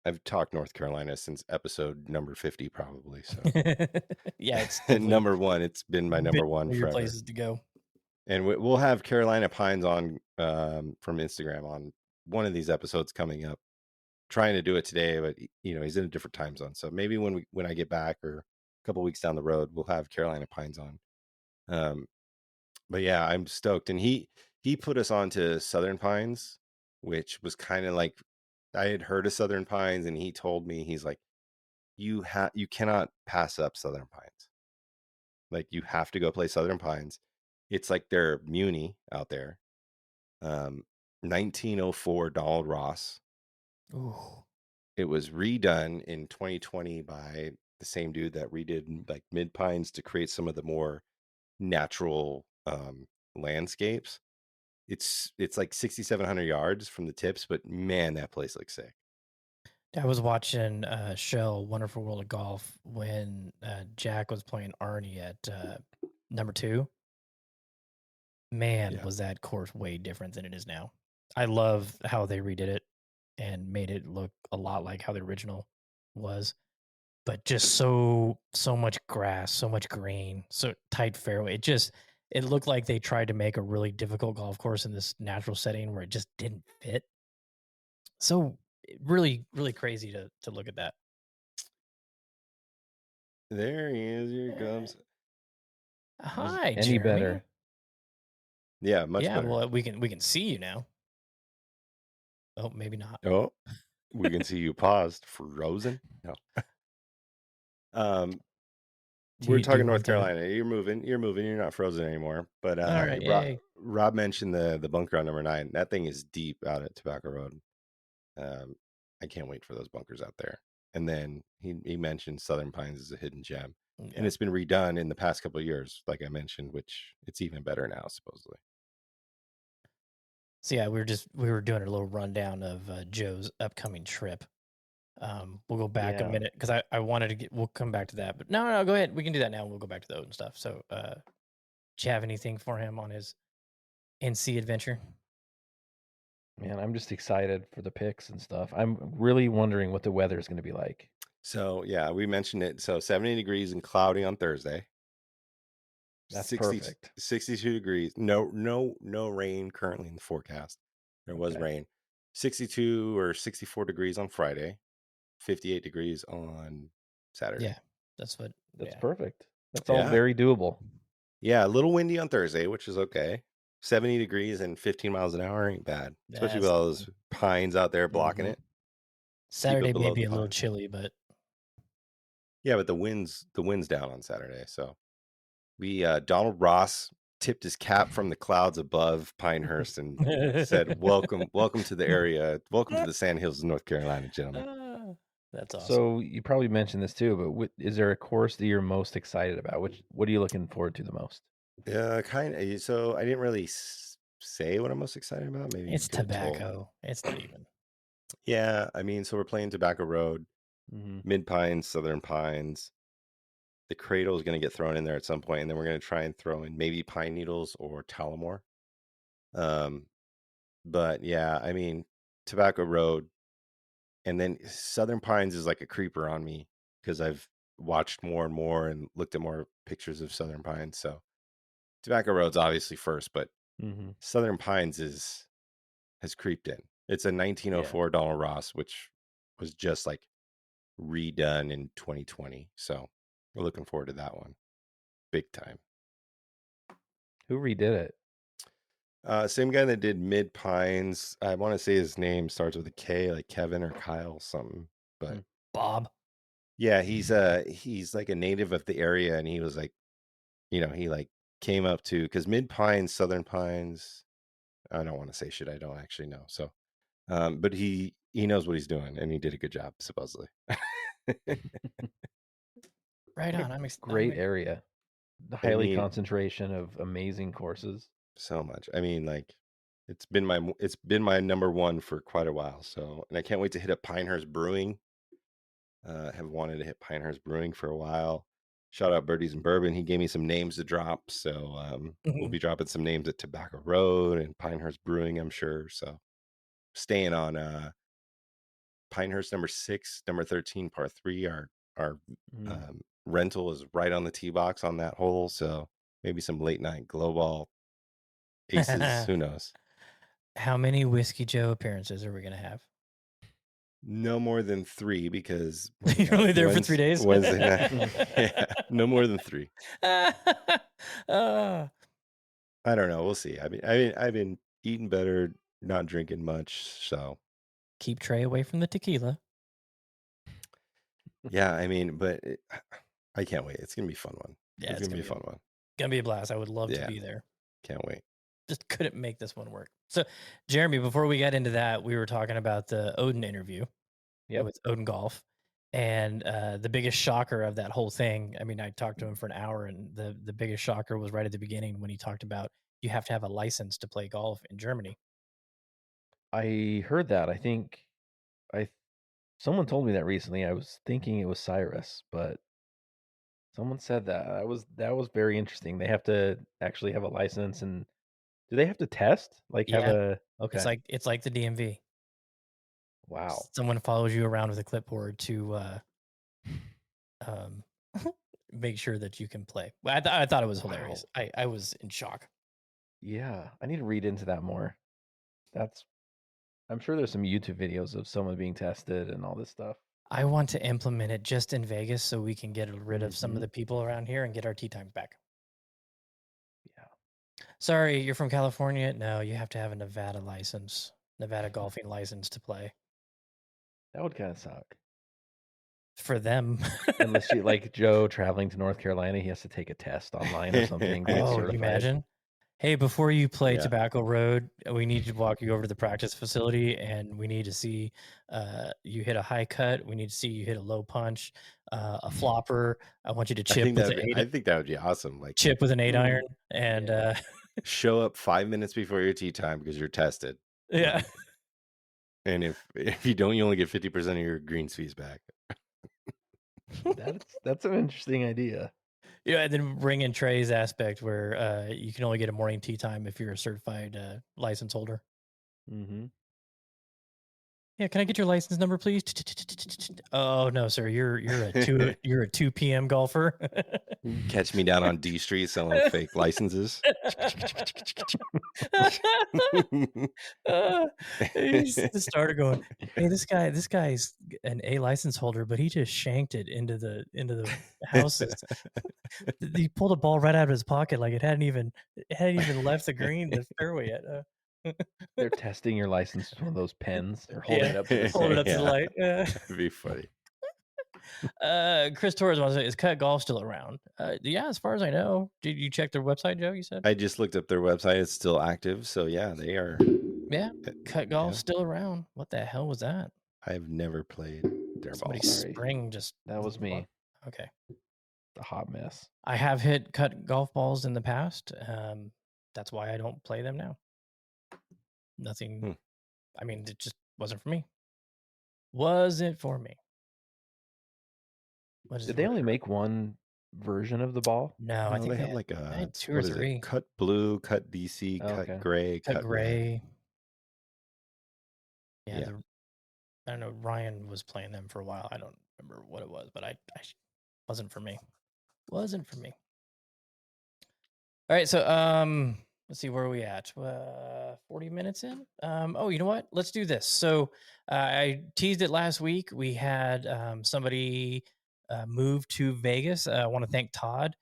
I've talked North Carolina since episode number 50, probably. So Yeah, it's definitely number one. It's been my been number one one of your forever. places to go. And we'll have Carolina Pines on from Instagram on one of these episodes coming up. Trying to do it today, but he's in a different time zone. So maybe when I get back or a couple weeks down the road, we'll have Carolina Pines on. But yeah, I'm stoked. And he put us on to Southern Pines, which was kind of like I had heard of Southern Pines, and he told me, he's like, you cannot pass up Southern Pines. Like, you have to go play Southern Pines. It's like their Muni out there. 1904 Donald Ross. Ooh. It was redone in 2020 by the same dude that redid like Mid Pines to create some of the more natural landscapes. It's like 6,700 yards from the tips, but man, that place looks sick. I was watching Shell Wonderful World of Golf when Jack was playing Arnie at number 2. Man, Yeah. was that course way different than it is now. I love how they redid it and made it look a lot like how the original was, but just so much grass, so much green, so tight fairway. It looked like they tried to make a really difficult golf course in this natural setting where it just didn't fit. So really, really crazy to look at that. There he is. Here he comes. Hi, Any Jeremy. better? Yeah, much better. Well, we can see you now. Oh, maybe not. Oh, we can see you paused, frozen. No. We're talking North Carolina. You're moving. You're not frozen anymore. But all right, Rob mentioned the bunker on number 9. That thing is deep out at Tobacco Road. I can't wait for those bunkers out there. And then he mentioned Southern Pines is a hidden gem, and it's been redone in the past couple of years, like I mentioned, which it's even better now, supposedly. So yeah, we were doing a little rundown of Joe's upcoming trip. We'll go back a minute because I wanted to we'll come back to that, but no, go ahead. We can do that now. We'll go back to those and stuff. So, do you have anything for him on his NC adventure? Man, I'm just excited for the picks and stuff. I'm really wondering what the weather is going to be like. So yeah, we mentioned it. So 70 degrees and cloudy on Thursday. That's perfect. 62 degrees. No rain currently in the forecast. There was rain. 62 or 64 degrees on Friday. 58 degrees on Saturday. Yeah, that's perfect. That's all very doable. Yeah, a little windy on Thursday, which is okay. 70 degrees and 15 miles an hour ain't bad, especially with all those pines out there blocking it. Saturday may be a little chilly, but yeah, but the wind's down on Saturday. So we Donald Ross tipped his cap from the clouds above Pinehurst and said, "Welcome to the area. Welcome to the Sand Hills of North Carolina, gentlemen." That's awesome. So you probably mentioned this too, but is there a course that you're most excited about? What are you looking forward to the most? Kind of. So I didn't really say what I'm most excited about. Maybe it's Tobacco. It's not even. Yeah, I mean, so we're playing Tobacco Road, Mid Pines, Southern Pines. The Cradle is going to get thrown in there at some point, and then we're going to try and throw in maybe Pine Needles or Tullamore. But yeah, I mean, Tobacco Road, and then Southern Pines is like a creeper on me because I've watched more and more and looked at more pictures of Southern Pines. So Tobacco Road's obviously first, but Southern Pines has creeped in. It's a 1904 Donald Ross, which was just like redone in 2020. So we're looking forward to that one. Big time. Who redid it? Same guy that did Mid Pines. I want to say his name starts with a K, like Kevin or Kyle something. But Bob. Yeah, he's like a native of the area, and he was like, he like came up to, because Mid Pines, Southern Pines, I don't want to say shit I don't actually know. So but he knows what he's doing, and he did a good job, supposedly. Right on. I'm great area. The highly concentration of amazing courses. So much. I mean, like, It's been my number one for quite a while. So, and I can't wait to hit up Pinehurst Brewing. Have wanted to hit Pinehurst Brewing for a while. Shout out Birdies and Bourbon. He gave me some names to drop. So we'll be dropping some names at Tobacco Road and Pinehurst Brewing, I'm sure. So staying on Pinehurst number 6, number 13, par 3. Our rental is right on the tee box on that hole. So maybe some late night glow ball aces. Who knows? How many Whiskey Joe appearances are we going to have? No more than 3 because you're only there for 3 days. Wednesday night. Yeah, no more than 3. I don't know. We'll see. I've been eating better, not drinking much. So keep Trey away from the tequila. Yeah, I mean, but I can't wait. It's gonna be a fun one. Yeah, it's gonna be a fun one. Gonna be a blast. I would love to be there. Can't wait. Just couldn't make this one work. So, Jeremy, before we got into that, we were talking about the Odin interview. With Odin Golf, and the biggest shocker of that whole thing. I mean, I talked to him for an hour, and the biggest shocker was right at the beginning when he talked about you have to have a license to play golf in Germany. I heard that. I think someone told me that recently. I was thinking it was Cyrus, but someone said that. That was very interesting. They have to actually have a license, and do they have to test? Okay. It's like the DMV. Wow. Someone follows you around with a clipboard to make sure that you can play. I thought it was hilarious. I was in shock. Yeah, I need to read into that more. I'm sure there's some YouTube videos of someone being tested and all this stuff. I want to implement it just in Vegas so we can get rid of some of the people around here and get our tee times back. Yeah. Sorry, you're from California? No, you have to have a Nevada golfing license to play. That would kind of suck. For them. Unless you like Joe traveling to North Carolina, he has to take a test online or something. Oh, you imagine? Hey, before you play Tobacco Road, we need to walk you over to the practice facility, and we need to see you hit a high cut. We need to see you hit a low punch, a flopper. I want you to chip with an 8. I think that would be awesome. Like chip with an 8 iron and show up 5 minutes before your tee time because you're tested. Yeah. And if you don't, you only get 50% of your greens fees back. That's an interesting idea. Yeah, and then bring in Trey's aspect where you can only get a morning tee time if you're a certified license holder. Mm-hmm. Yeah, can I get your license number, please? Oh no, sir, you're a 2 p.m. golfer. Catch me down on D Street selling fake licenses. He's the starter going, hey, this guy's an A license holder, but he just shanked it into the houses. He pulled a ball right out of his pocket like it hadn't even left the fairway yet. They're testing your license with one of those pens. They're holding it up to the light. That'd be funny. Chris Torres wants to say, is Cut Golf still around? Yeah, as far as I know. Did you check their website, Joe? You said? I just looked up their website. It's still active. So yeah, they are. Yeah, Cut Golf still around. What the hell was that? I've never played their ball. Spring just. That was me. Okay. A hot mess. I have hit Cut golf balls in the past. That's why I don't play them now. Nothing. I mean, it just wasn't for me. Wasn't for me. Did they only make one version of the ball? No, I think they have like a 2 or 3. Cut blue, cut DC, cut gray, cut gray. Yeah. I don't know. Ryan was playing them for a while. I don't remember what it was, but I wasn't for me. Wasn't for me. All right, so let's see, where are we at? 40 minutes in. Oh, you know what? Let's do this. So I teased it last week. We had somebody move to Vegas. I want to thank Todd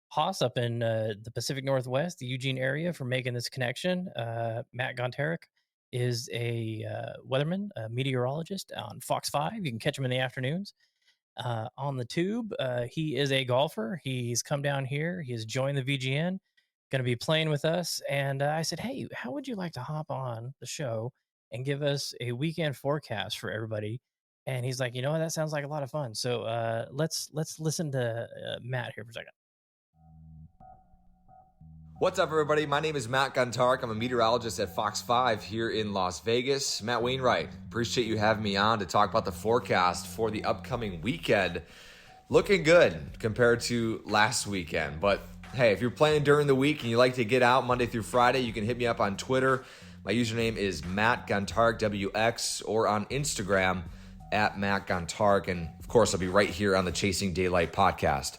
Haas up in the Pacific Northwest, the Eugene area, for making this connection. Matt Gontarek is a weatherman, a meteorologist on Fox 5. You can catch him in the afternoons on the tube. He is a golfer. He's come down here. He has joined the VGN, going to be playing with us. And I said, hey, how would you like to hop on the show and give us a weekend forecast for everybody? And he's like, you know what? That sounds like a lot of fun. So let's listen to Matt here for a second. What's up, everybody? My name is Matt Guntark. I'm a meteorologist at Fox 5 here in Las Vegas. Matt Wainwright, appreciate you having me on to talk about the forecast for the upcoming weekend. Looking good compared to last weekend. But hey, if you're playing during the week and you like to get out Monday through Friday, you can hit me up on Twitter. My username is Matt Guntark, WX, or on Instagram at Matt Guntark. And of course, I'll be right here on the Chasing Daylight podcast.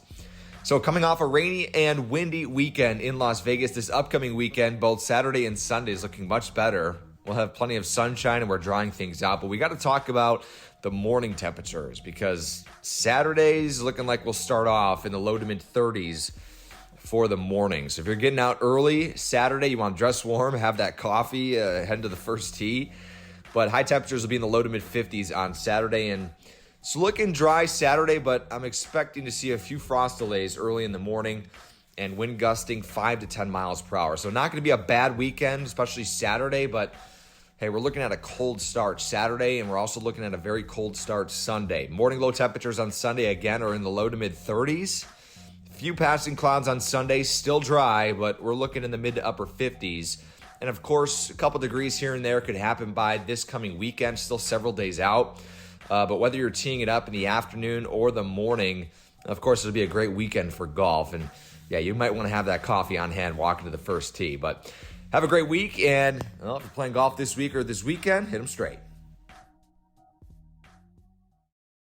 So coming off a rainy and windy weekend in Las Vegas, this upcoming weekend, both Saturday and Sunday is looking much better. We'll have plenty of sunshine and we're drying things out, but we got to talk about the morning temperatures because Saturday's looking like we'll start off in the low to mid 30s for the morning. So if you're getting out early Saturday, you want to dress warm, have that coffee, head to the first tee. But high temperatures will be in the low to mid 50s on Saturday, and it's looking dry Saturday, but I'm expecting to see a few frost delays early in the morning and wind gusting 5 to 10 miles per hour. So not going to be a bad weekend, especially Saturday, but hey, we're looking at a cold start Saturday, and we're also looking at a very cold start Sunday. Morning low temperatures on Sunday, again, are in the low to mid 30s. Few passing clouds on Sunday, still dry, but we're looking in the mid to upper 50s. And of course, a couple degrees here and there could happen by this coming weekend, still several days out. But whether you're teeing it up in the afternoon or the morning, of course, it'll be a great weekend for golf. And yeah, you might want to have that coffee on hand walking to the first tee. But have a great week. And well, if you're playing golf this week or this weekend, hit them straight.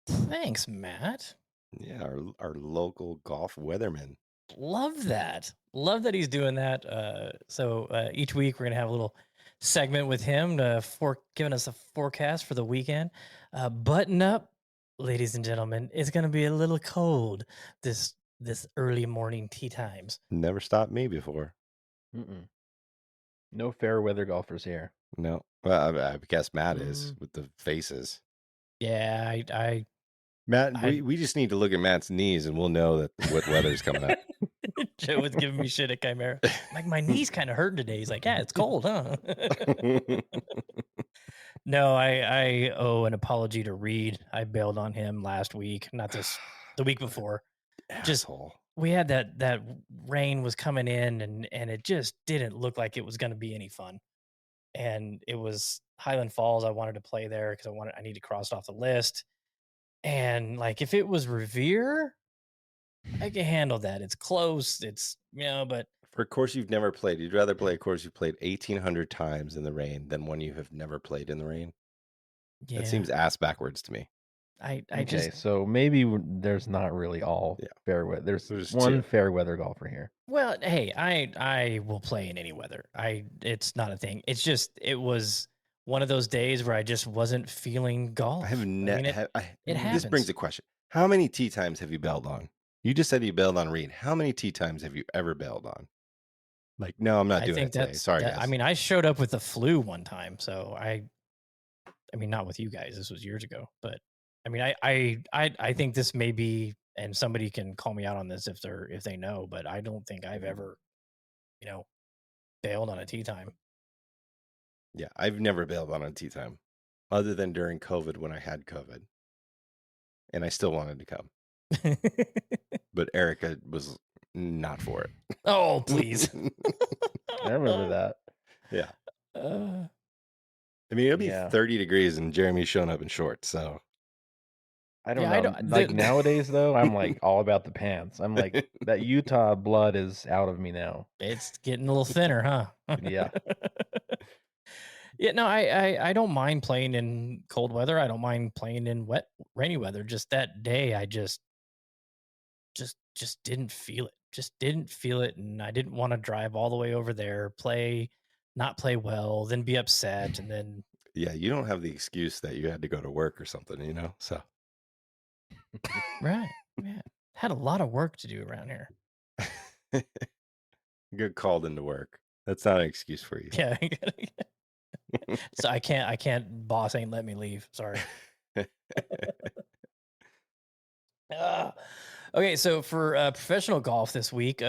Thanks, Matt. Yeah, our local golf weatherman. Love that. Love that he's doing that. So each week we're going to have a little segment with him giving us a forecast for the weekend. Button up, ladies and gentlemen. It's going to be a little cold this early morning tee times. Never stopped me before. Mm-mm. No fair weather golfers here. No. Well, I guess Matt is with the faces. Yeah, Matt, we just need to look at Matt's knees and we'll know that what weather's coming up. Joe was giving me shit at Chimera. Like, my knee's kind of hurting today. He's like, yeah, it's cold, huh? No, I owe an apology to Reed. I bailed on him last week, not the week before. Just we had that rain was coming in and it just didn't look like it was going to be any fun. And it was Highland Falls. I wanted to play there because I need to cross it off the list. And like, if it was Revere, I can handle that. It's close. It's, but for a course you've never played, you'd rather play a course you've played 1,800 times in the rain than one you have never played in the rain. Yeah. That seems ass backwards to me. So maybe there's not really all fair weather. There's one fair weather golfer here. Well, hey, I will play in any weather. It's not a thing. It's just, it was one of those days where I just wasn't feeling golf. It happens. This brings a question. How many tee times have you bailed on? You just said you bailed on Reed. How many tee times have you ever bailed on? Like, no, I'm not doing it today. Sorry, guys. I mean, I showed up with the flu one time, so I mean, not with you guys. This was years ago, but I mean, I think this may be, and somebody can call me out on this if they know, but I don't think I've ever, bailed on a tee time. Yeah, I've never bailed on a tee time, other than during COVID when I had COVID, and I still wanted to come. But Erica was not for it. Oh, please. I remember that. Yeah. I mean, it'll be 30 degrees and Jeremy's showing up in shorts, so. I don't know. Nowadays, though, I'm like all about the pants. I'm like, that Utah blood is out of me now. It's getting a little thinner, huh? Yeah. Yeah, no, I don't mind playing in cold weather. I don't mind playing in wet, rainy weather. Just that day, I just didn't feel it. Just didn't feel it, and I didn't want to drive all the way over there, not play well, then be upset, and then. Yeah, you don't have the excuse that you had to go to work or something, so. Right. Yeah. Had a lot of work to do around here. You get called into work. That's not an excuse for you. Yeah. So I can't, boss ain't let me leave. Sorry. Okay. So for professional golf this week,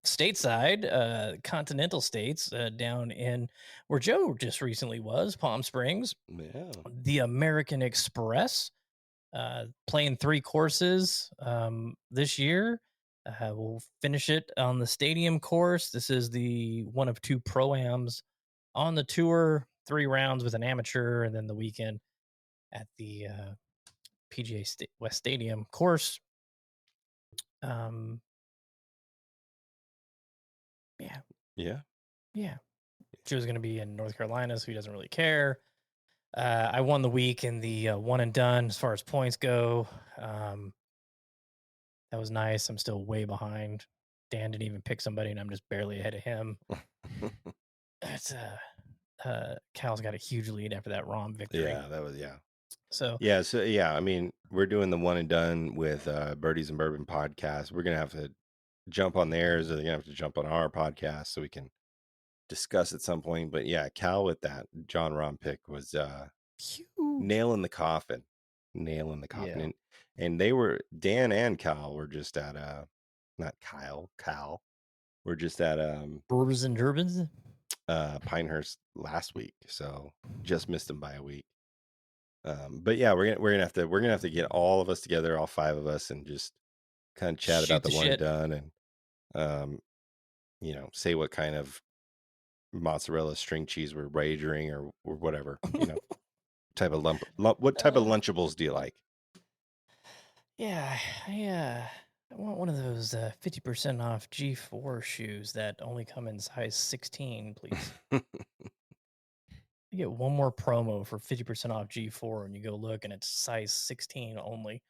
stateside, continental states, down in where Joe just recently was, Palm Springs, the American Express, playing 3 courses this year. We'll finish it on the stadium course. This is the one of 2 pro-ams on the tour, 3 rounds with an amateur, and then the weekend at the PGA West Stadium course. Yeah. Joe's going to be in North Carolina, so he doesn't really care. I won the week in the one and done as far as points go. That was nice. I'm still way behind. Dan didn't even pick somebody, and I'm just barely ahead of him. It's Cal's got a huge lead after that ROM victory. So I mean, we're doing the one and done with Birdies and Bourbon podcast. We're gonna have to jump on theirs, or they're gonna have to jump on our podcast so we can discuss at some point. But yeah, Cal with that John Rahm pick was huge. nail in the coffin. Yeah. And they were, Dan and Cal were just at not Cal we're just at Bourbons and Durbans, Pinehurst last week, so just missed them by a week. But yeah, we're gonna have to get all of us together, all 5 of us, and just kind of chat about the one and done, and say what kind of mozzarella string cheese we're wagering, or whatever, what type of Lunchables do you like? Yeah, I want one of those 50% off G4 shoes that only come in size 16, please. You get one more promo for 50% off G4, and you go look, and it's size 16 only.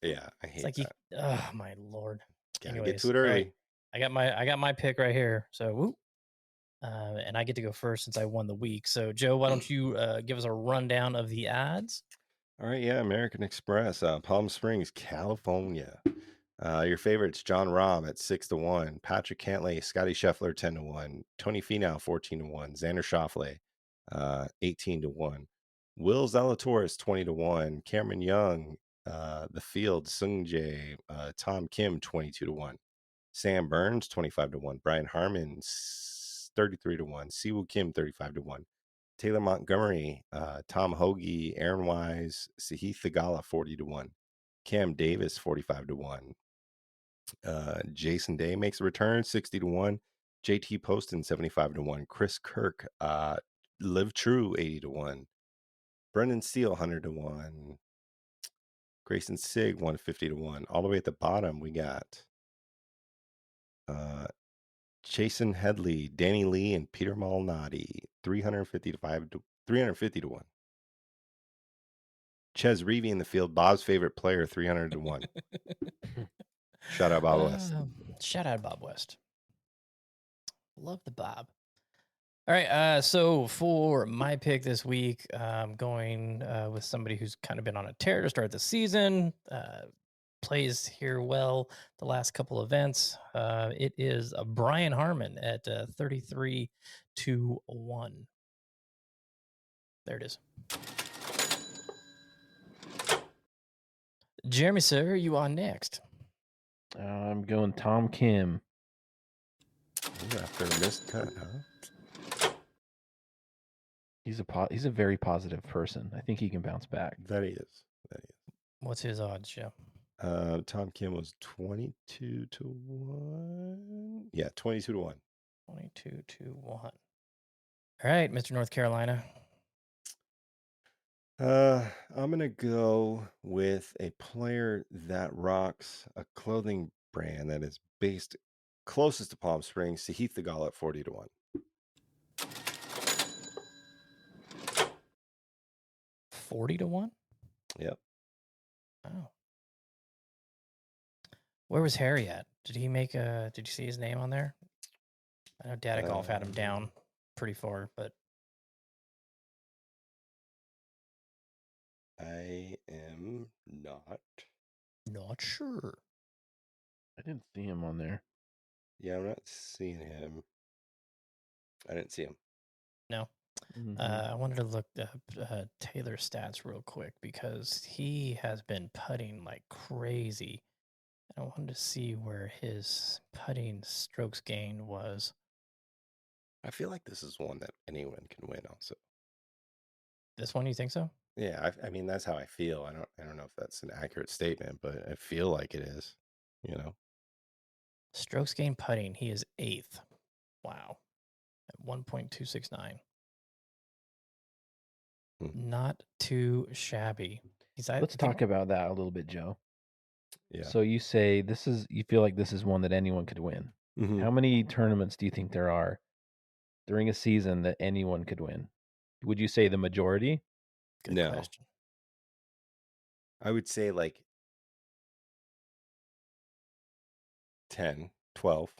Yeah, I hate like that. Oh my lord! Gotta get to it early. Right, I got my pick right here. So, whoop. And I get to go first since I won the week. So, Joe, why don't you give us a rundown of the odds? All right, yeah, American Express, Palm Springs, California. Your favorites: John Rahm at 6-1, Patrick Cantlay, Scotty Scheffler 10-1, Tony Finau 14-1, Xander Schauffele 18-1, Will Zalatoris 20-1, Cameron Young, the field, Sung Jae, Tom Kim 22-1, Sam Burns 25-1, Brian Harmon 33-1, Siwoo Kim 35-1, Taylor Montgomery, Tom Hoagie, Aaron Wise, Sahith Theegala 40-1, Cam Davis 45-1, Jason Day makes a return 60-1, JT Poston 75-1, Chris Kirk, Live True 80-1, Brendan Steele 100-1, Grayson Sig 150-1. All the way at the bottom we got Jason Headley, Danny Lee, and Peter Malnati 350-1. Ches Reavy in the field, Bob's favorite player 300-1. Shout out Bob West. Shout out Bob West. Love the Bob. All right, so for my pick this week, I'm going with somebody who's kind of been on a tear to start the season. Plays here well the last couple events. It is Brian Harmon at 33-1. There it is. Jeremy, sir, you are next. I'm going Tom Kim. After a missed cut, huh? He's a very positive person. I think he can bounce back. That he is. What's his odds, Joe? Tom Kim was 22-1. Yeah, 22-1. 22-1. All right, Mr. North Carolina. I'm gonna go with a player that rocks a clothing brand that is based closest to Palm Springs, Sahith Theegala at 40-1. 40-1? Yep. Oh. Where was Harry at? Did he make a? Did you see his name on there? I know Data Golf had him down pretty far, but I am not sure. I didn't see him on there. Yeah, I'm not seeing him. I didn't see him. No. Mhm. I wanted to look up Taylor's stats real quick because he has been putting like crazy. I wanted to see where his putting strokes gained was. I feel like this is one that anyone can win also. This one, you think so? Yeah, I mean that's how I feel. I don't know if that's an accurate statement, but I feel like it is, Strokes gained putting, he is 8th. Wow. At 1.269. Not too shabby. Let's talk about that a little bit, Joe. Yeah. So you say you feel like this is one that anyone could win. Mhm. How many tournaments do you think there are during a season that anyone could win? Would you say the majority? Good No. question. I would say like 10, 12.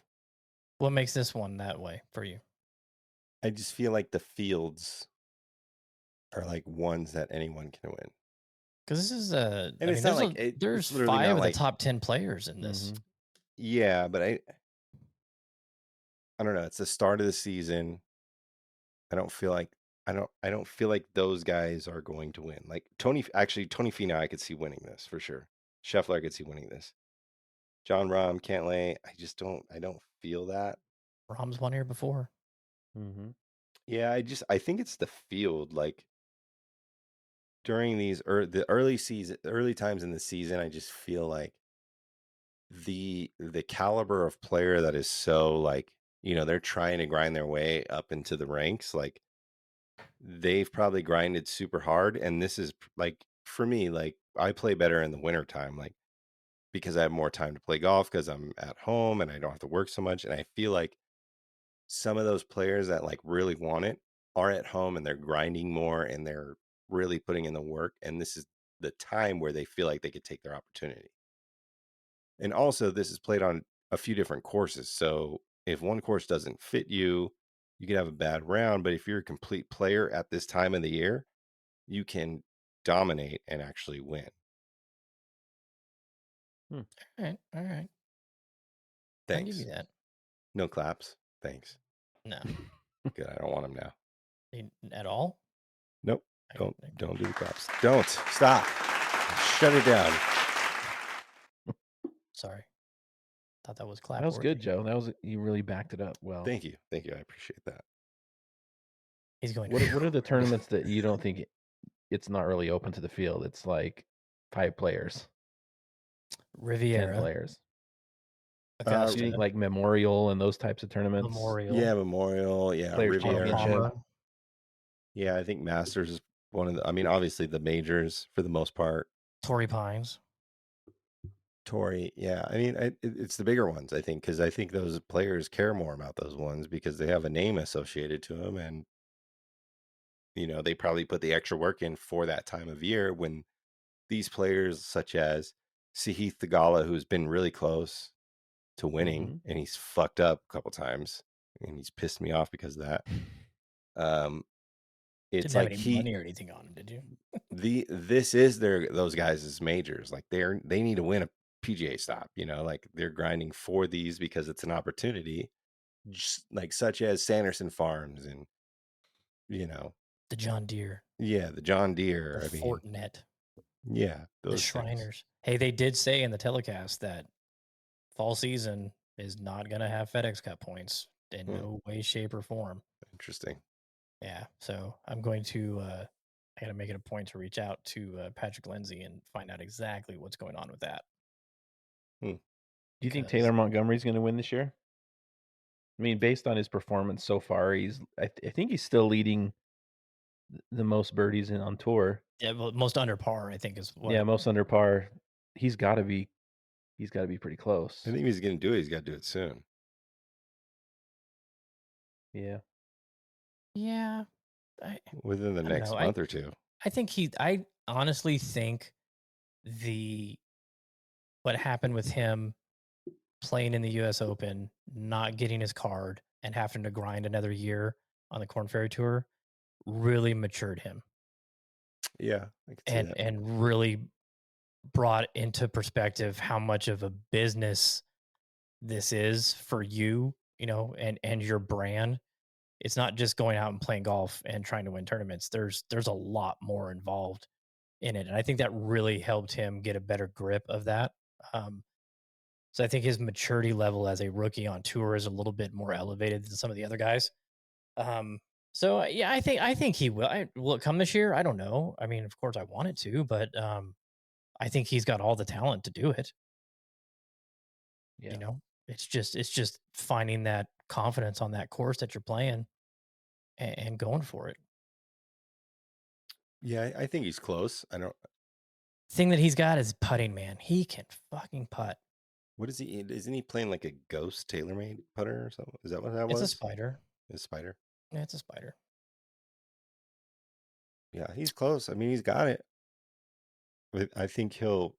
What makes this one that way for you? I just feel like the fields are like ones that anyone can win. Because this is a, And I it's mean, not there's, like it's there's literally 5 not of like the top 10 players in this. Mhm. Yeah, but I don't know. It's the start of the season. I don't feel like those guys are going to win. Like Tony Finau, I could see winning this for sure. Scheffler, I could see winning this. John Rahm, Cantlay, I don't feel that. Rahm's won here before. Mm-hmm. Yeah, I think it's the field. Like during the early times in the season, I just feel like the caliber of player that is so like, they're trying to grind their way up into the ranks. Like they've probably grinded super hard. And this is like, for me, like I play better in the winter time, like because I have more time to play golf because I'm at home and I don't have to work so much. And I feel like some of those players that like really want it are at home and they're grinding more and they're really putting in the work. And this is the time where they feel like they could take their opportunity. And also, this is played on a few different courses. So if one course doesn't fit you, you could have a bad round. But if you're a complete player at this time of the year, you can dominate and actually win. All right. I'll Thanks. give you that. No claps. Thanks. No. Good. I don't want them now. At all? Nope. Don't do the claps. Don't. Stop. Shut it down. Sorry. Thought that was clap. That was good, Joe. You really backed it up well. Thank you. I appreciate that. He's going. What are the tournaments that you don't think it's not really open to the field? It's like 5 players, 10 Riviera. players. Augusta. Do you think like Memorial and those types of tournaments? Memorial. Yeah, Memorial. Yeah, Players Riviera. Championship. Yeah, I think Masters is one of the. I mean, obviously the majors for the most part. Torrey Pines. Yeah. I mean, it's the bigger ones, I think, because I think those players care more about those ones because they have a name associated to them, and they probably put the extra work in for that time of year when these players, such as Sahith Theegala, who's been really close to winning, and he's fucked up a couple times, and he's pissed me off because of that. It's Didn't like have any money or anything on him, did you? This is those guys' majors. Like they need to win a PGA stop, like they're grinding for these because it's an opportunity, just like such as Sanderson Farms and the John Deere. Yeah, the John Deere. The Fortinet. Yeah, the Shriners. Hey, they did say in the telecast that fall season is not going to have FedEx Cup points in no way, shape, or form. Interesting. Yeah, so I'm going to I got to make it a point to reach out to Patrick Lindsay and find out exactly what's going on with that. Do you think Taylor Montgomery's going to win this year? I mean, based on his performance so far, I think he's still leading the most birdies on tour. Yeah, well, most under par, I think is what. Yeah, most under par. He's got to be pretty close. I think if he's going to do it, he's got to do it soon. Yeah. Yeah. Within the next month or two. I honestly think what happened with him playing in the US Open, not getting his card, and having to grind another year on the Korn Ferry Tour really matured him. Yeah, I can see that. And really brought into perspective how much of a business this is for you, and your brand. It's not just going out and playing golf and trying to win tournaments. There's a lot more involved in it. And I think that really helped him get a better grip of that. So I think his maturity level as a rookie on tour is a little bit more elevated than some of the other guys. So yeah, I think he will. Will it come this year? I don't know. I mean, of course I want it to, but I think he's got all the talent to do it. Yeah. It's just finding that confidence on that course that you're playing and going for it. Yeah, I think he's close. I don't. Thing that he's got is putting, man. He can fucking putt. What is he? Isn't he playing like a ghost TaylorMade putter or something? Is that what that It's a was? spider. A spider. Yeah, it's a spider. Yeah, he's close. I mean, he's got it. But I think he'll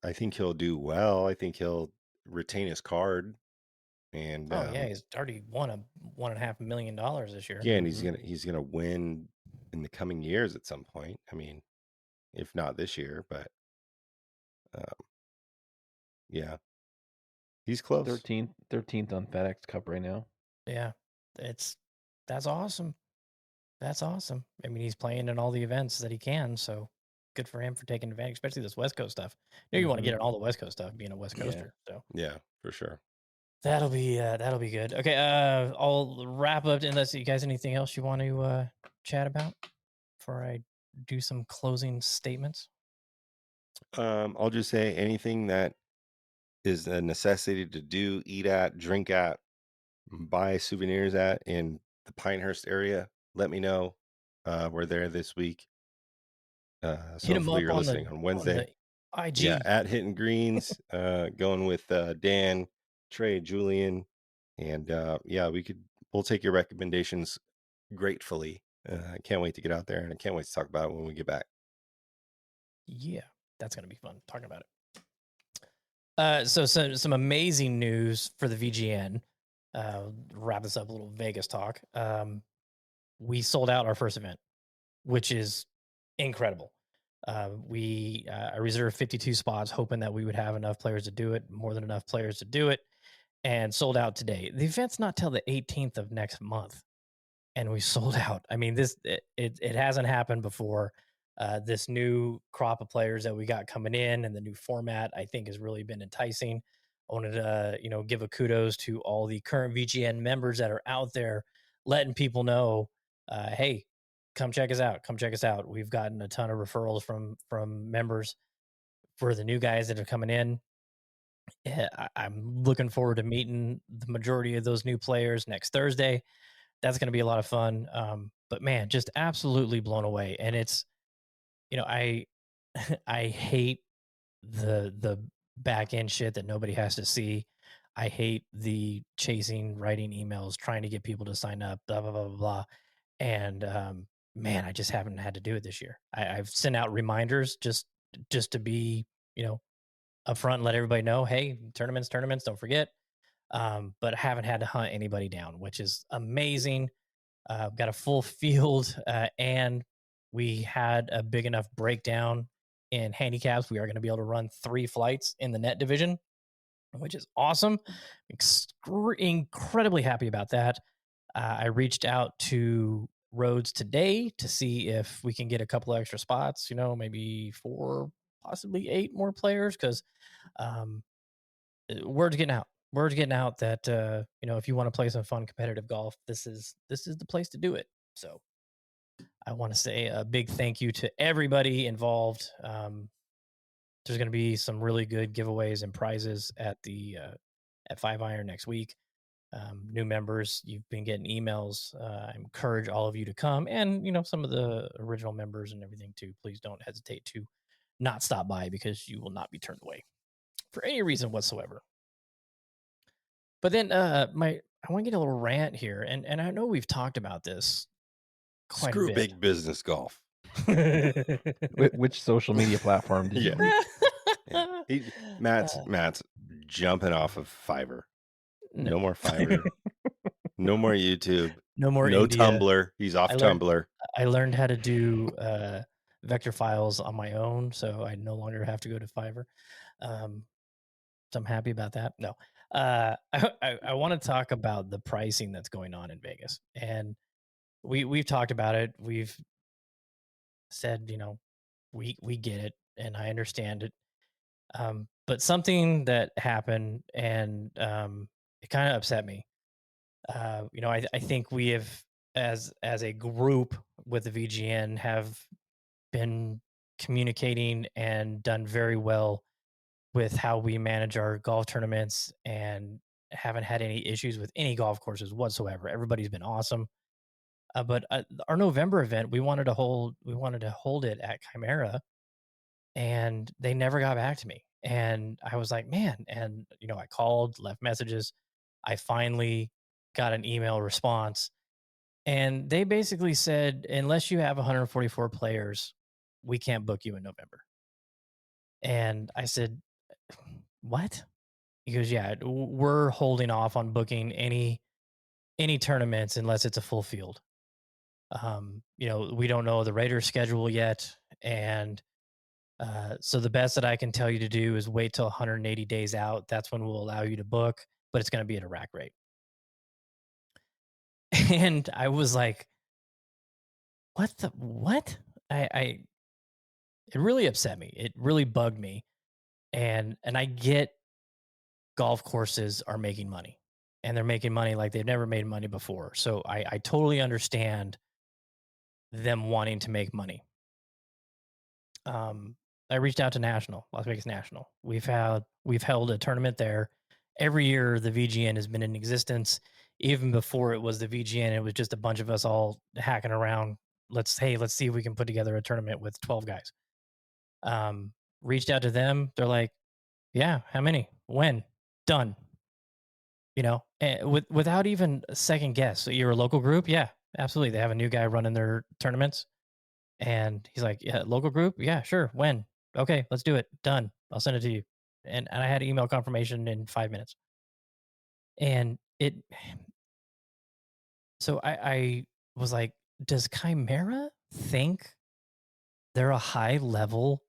do well. I think he'll retain his card. And Oh yeah, he's already won a $1.5 million this year. yeah, and he's gonna win in the coming years at some point. I mean, if not this year, but yeah, he's close. 13th on FedEx Cup right now. Yeah, that's awesome. That's awesome. I mean, he's playing in all the events that he can, so good for him for taking advantage, especially this West Coast stuff. You know, you want to get in all the West Coast stuff, being a West Coaster. So yeah, for sure. that'll be good. Okay, I'll wrap up unless you guys anything else you want to chat about before I do some closing statements. I'll just say anything that is a necessity to do, eat at, drink at, buy souvenirs at in the Pinehurst area, let me know. We're there this week. So hopefully you're listening on Wednesday. On IG. Yeah, at Hitting Greens, going with Dan, Trey, Julien, and yeah, we'll take your recommendations gratefully. I can't wait to get out there, and I can't wait to talk about it when we get back. Yeah, that's gonna be fun talking about it. So some amazing news for the VGN. Wrap this up a little Vegas talk. We sold out our first event, which is incredible. I reserved 52 spots, hoping that we would have enough players to do it, more than enough players to do it, and sold out today. The event's not till the 18th of next month, and we sold out. I mean, it hasn't happened before. This new crop of players that we got coming in and the new format, I think, has really been enticing. I wanted to, give a kudos to all the current VGN members that are out there, letting people know, hey, come check us out. Come check us out. We've gotten a ton of referrals from members for the new guys that are coming in. I'm looking forward to meeting the majority of those new players next Thursday. That's going to be a lot of fun. But man, just absolutely blown away. And it's, I hate the back end shit that nobody has to see. I hate the chasing, writing emails, trying to get people to sign up, blah, blah, blah, blah, blah. And man, I just haven't had to do it this year. I've sent out reminders just to be, upfront and let everybody know, hey, tournaments, don't forget. But I haven't had to hunt anybody down, which is amazing. Got a full field, and we had a big enough breakdown in handicaps. We are going to be able to run 3 flights in the net division, which is awesome. Incredibly happy about that. I reached out to Rhodes today to see if we can get a couple of extra spots, maybe 4, possibly 8 more players, because word's getting out. Word's getting out that if you want to play some fun competitive golf, this is the place to do it. So I want to say a big thank you to everybody involved. There's going to be some really good giveaways and prizes at the at 5 Iron next week. New members, you've been getting emails. I encourage all of you to come, and some of the original members and everything too. Please don't hesitate to not stop by, because you will not be turned away for any reason whatsoever. But then I want to get a little rant here, and I know we've talked about this quite Screw a bit. big business golf. Which social media platform did you read? Matt's jumping off of Fiverr. No more Fiverr. No more YouTube. No more No India. Tumblr. He's off Tumblr. I learned how to do vector files on my own, so I no longer have to go to Fiverr. So I'm happy about that. No, I want to talk about the pricing that's going on in Vegas, and we've talked about it. We've said, we get it, and I understand it. But something that happened, and it kind of upset me. I think we have, as a group with the VGN, have been communicating and done very well with how we manage our golf tournaments and haven't had any issues with any golf courses whatsoever. Everybody's been awesome. But our November event, we wanted to hold it at Chimera, and they never got back to me. And I was like, man. And I called, left messages. I finally got an email response, and they basically said, unless you have 144 players, we can't book you in November. And I said, what? He goes, yeah, we're holding off on booking any tournaments unless it's a full field. We don't know the Raiders schedule yet. And so the best that I can tell you to do is wait till 180 days out. That's when we'll allow you to book, but it's going to be at a rack rate. And I was like, what? It really upset me. It really bugged me. And I get golf courses are making money, and they're making money like they've never made money before. So I totally understand them wanting to make money. I reached out to Las Vegas National. We've held a tournament there. Every year the VGN has been in existence. Even before it was the VGN, it was just a bunch of us all hacking around. Let's see if we can put together a tournament with 12 guys. Reached out to them. They're like, yeah, how many? When? Done. Without even a second guess. So you're a local group? Yeah, absolutely. They have a new guy running their tournaments. And he's like, yeah, local group? Yeah, sure. When? Okay, let's do it. Done. I'll send it to you. And I had email confirmation in 5 minutes. And so I was like, does Chimera think they're a high level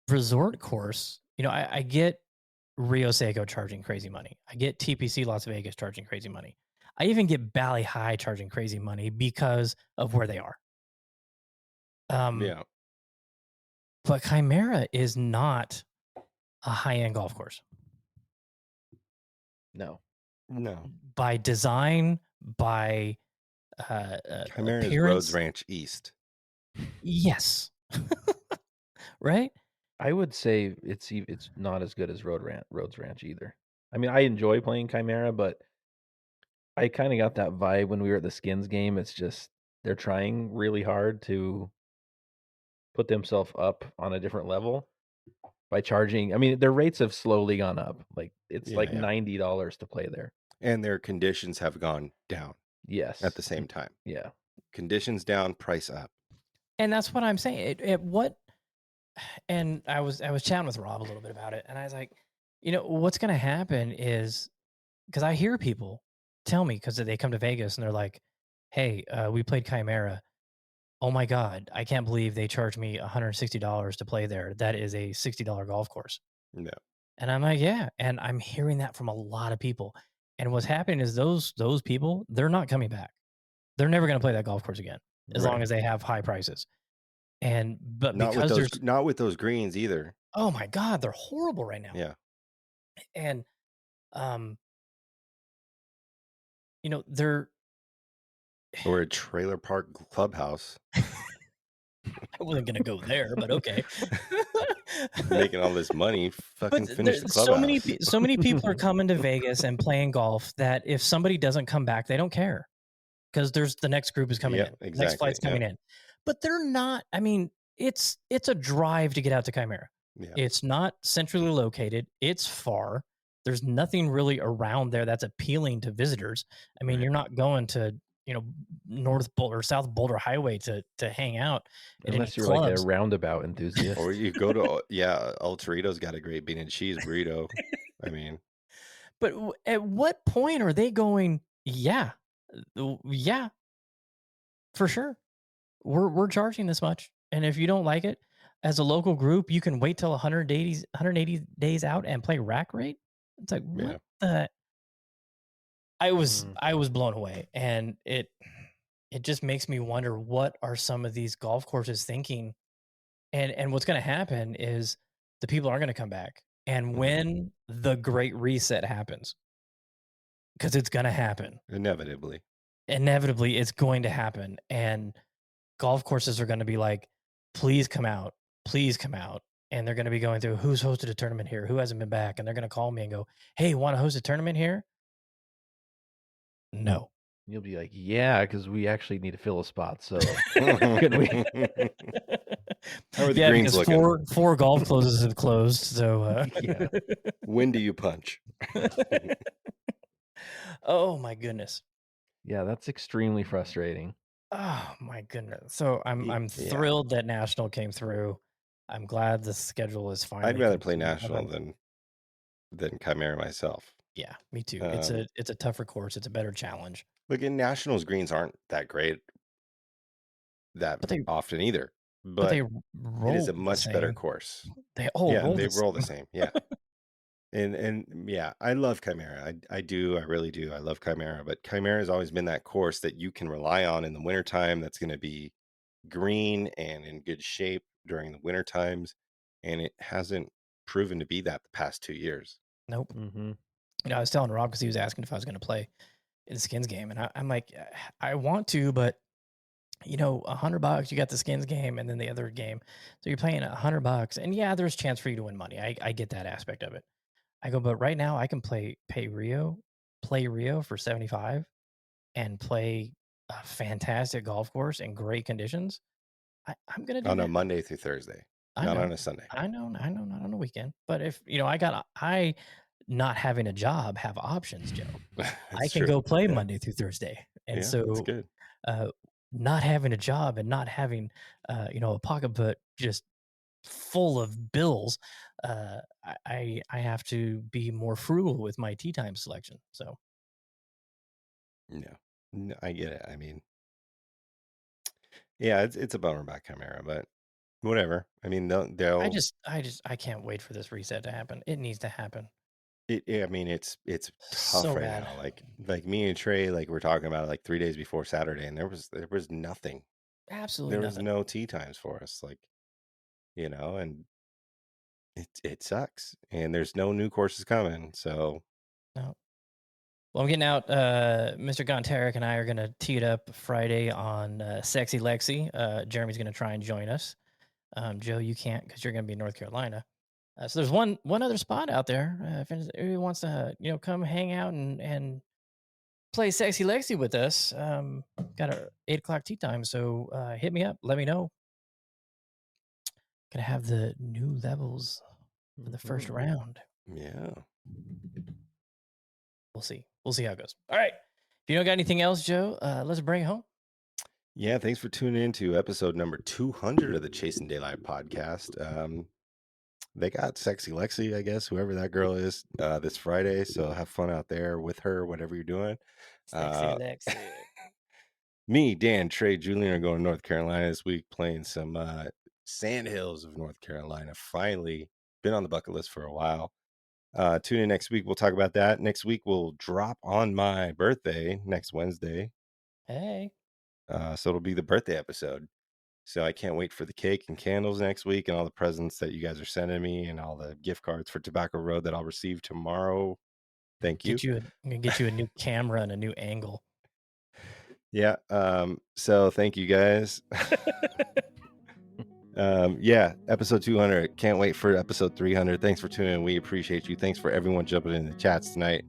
resort course? I get Rio Seco charging crazy money. I get TPC Las Vegas charging crazy money. I even get Bali High charging crazy money because of where they are. Yeah. But Chimera is not a high-end golf course. No. By design, by Chimera is appearance. Rhodes Ranch East. Yes. Right? I would say it's not as good as Rhodes Ranch either. I mean, I enjoy playing Chimera, but I kind of got that vibe when we were at the Skins game. It's just they're trying really hard to put themselves up on a different level by charging. I mean, their rates have slowly gone up. Like it's Yeah, like yeah. $90 to play there. And their conditions have gone down Yes. at the same time. Yeah. Conditions down, price up. And that's what I'm saying. And I was chatting with Rob a little bit about it, and I was like, what's going to happen is, because I hear people tell me, because they come to Vegas and they're like, hey, we played Chimera. Oh my God, I can't believe they charged me $160 to play there. That is a $60 golf course. No. And I'm like, yeah. And I'm hearing that from a lot of people. And what's happening is those people, they're not coming back. They're never going to play that golf course again, as long as they have high prices. But not because with not with those greens either. Oh my God, they're horrible right now. Yeah. And they're or a trailer park clubhouse. I wasn't gonna go there, but okay. Making all this money, fucking finish the clubhouse. So many people are coming to Vegas and playing golf that if somebody doesn't come back, they don't care, because the next group is coming in. Exactly. Next flight's coming in. But they're not. I mean, it's a drive to get out to Chimera. Yeah. It's not centrally located. It's far. There's nothing really around there that's appealing to visitors. I mean, you're not going to North Boulder or South Boulder Highway to hang out. Unless you're like a roundabout enthusiast. Or you go to El Torito's got a great bean and cheese burrito. I mean, but at what point are they going? Yeah, for sure. We're charging this much, and if you don't like it, as a local group, you can wait till 180 days out and play rack rate. It's like, what the? I was blown away, and it just makes me wonder, what are some of these golf courses thinking, and what's going to happen is the people aren't going to come back. And when the great reset happens, because it's going to happen, inevitably it's going to happen, and golf courses are going to be like, please come out, and they're going to be going through who's hosted a tournament here, who hasn't been back, and they're going to call me and go, "Hey, want to host a tournament here?" No. You'll be like, yeah, because we actually need to fill a spot. So can we? How are the Yeah, greens because looking? four golf closes have closed. So Yeah. When do you punch? Oh my goodness. Yeah, that's extremely frustrating. Oh my goodness. So I'm Yeah. thrilled that National came through. I'm glad the schedule is finally I'd rather play complete. National than Chimera myself. Yeah, me too. It's a tougher course. It's a better challenge. Look, in Nationals, greens aren't that great that But they often either. but But they it roll is a the much better same. course. They all Yeah, roll they the roll the same. same. Yeah. And yeah, I love Chimera. I do. I really do. I love Chimera. But Chimera has always been that course that you can rely on in the wintertime that's going to be green and in good shape during the winter times. And it hasn't proven to be that the past 2 years. Nope. Mm-hmm. You know, I was telling Rob because he was asking if I was going to play in the Skins game, and I'm like, I want to, but you know, $100, you got the Skins game and then the other game, so you're playing $100, and yeah, there's a chance for you to win money. I get that aspect of it. I go, but right now I can play Rio for 75 and play a fantastic golf course in great conditions. I'm gonna do On a that. Monday through Thursday, I not know, on a Sunday. I know, not on a weekend. But if you know, I not having a job have options, Joe. I That's can true. go play Yeah. Monday through Thursday, and Yeah, that's so good. not having a job and not having you know, a pocketbook just full of bills, I have to be more frugal with my tee time selection. So Yeah. No, I get it. I mean, yeah, it's a bummer about Chimera, but whatever. I mean, they'll I can't wait for this reset to happen. It needs to happen I mean, it's tough so right bad. now. Like me and Trey, like we're talking about it like 3 days before Saturday, and there was nothing. Absolutely There was nothing. no tee times for us, like, you know, and it sucks. And there's no new courses coming, so No. Well, I'm getting out. Mr. Gontarek and I are going to tee it up Friday on Sexy Lexi. Jeremy's going to try and join us. Joe, you can't because you're going to be in North Carolina. So there's one other spot out there. If anybody wants to, you know, come hang out and play Sexy Lexi with us, got a 8:00 tee time. So hit me up. Let me know. Gonna have the new levels for the first round. yeah. We'll see. We'll see how it goes. All right. If you don't got anything else, Joe, let's bring it home. Yeah, thanks for tuning in to episode number 200 of the Chasing Daylight podcast. They got Sexy Lexi, I guess, whoever that girl is, this Friday. So have fun out there with her, whatever you're doing. Sexy Lexi. Me, Dan, Trey, Julien are going to North Carolina this week, playing some Sandhills of North Carolina. Finally, been on the bucket list for a while. Tune in next week. We'll talk about that. Next week, we'll drop on my birthday next Wednesday. Hey. So it'll be the birthday episode. So I can't wait for the cake and candles next week and all the presents that you guys are sending me and all the gift cards for Tobacco Road that I'll receive tomorrow. Thank you. I'm gonna get you a new camera and a new angle. Yeah. So thank you guys. Yeah, episode 200. Can't wait for episode 300. Thanks for tuning in. We appreciate you. Thanks for everyone jumping in the chats tonight.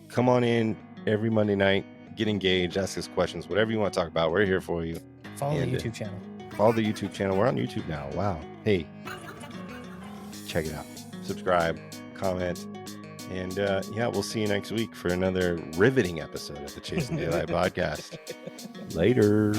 Come on in every Monday night. Get engaged. Ask us questions. Whatever you want to talk about, we're here for you. Follow the YouTube channel. Follow the YouTube channel. We're on YouTube now. Wow. Hey, check it out. Subscribe, comment, and yeah, we'll see you next week for another riveting episode of the Chasing Daylight podcast. Later.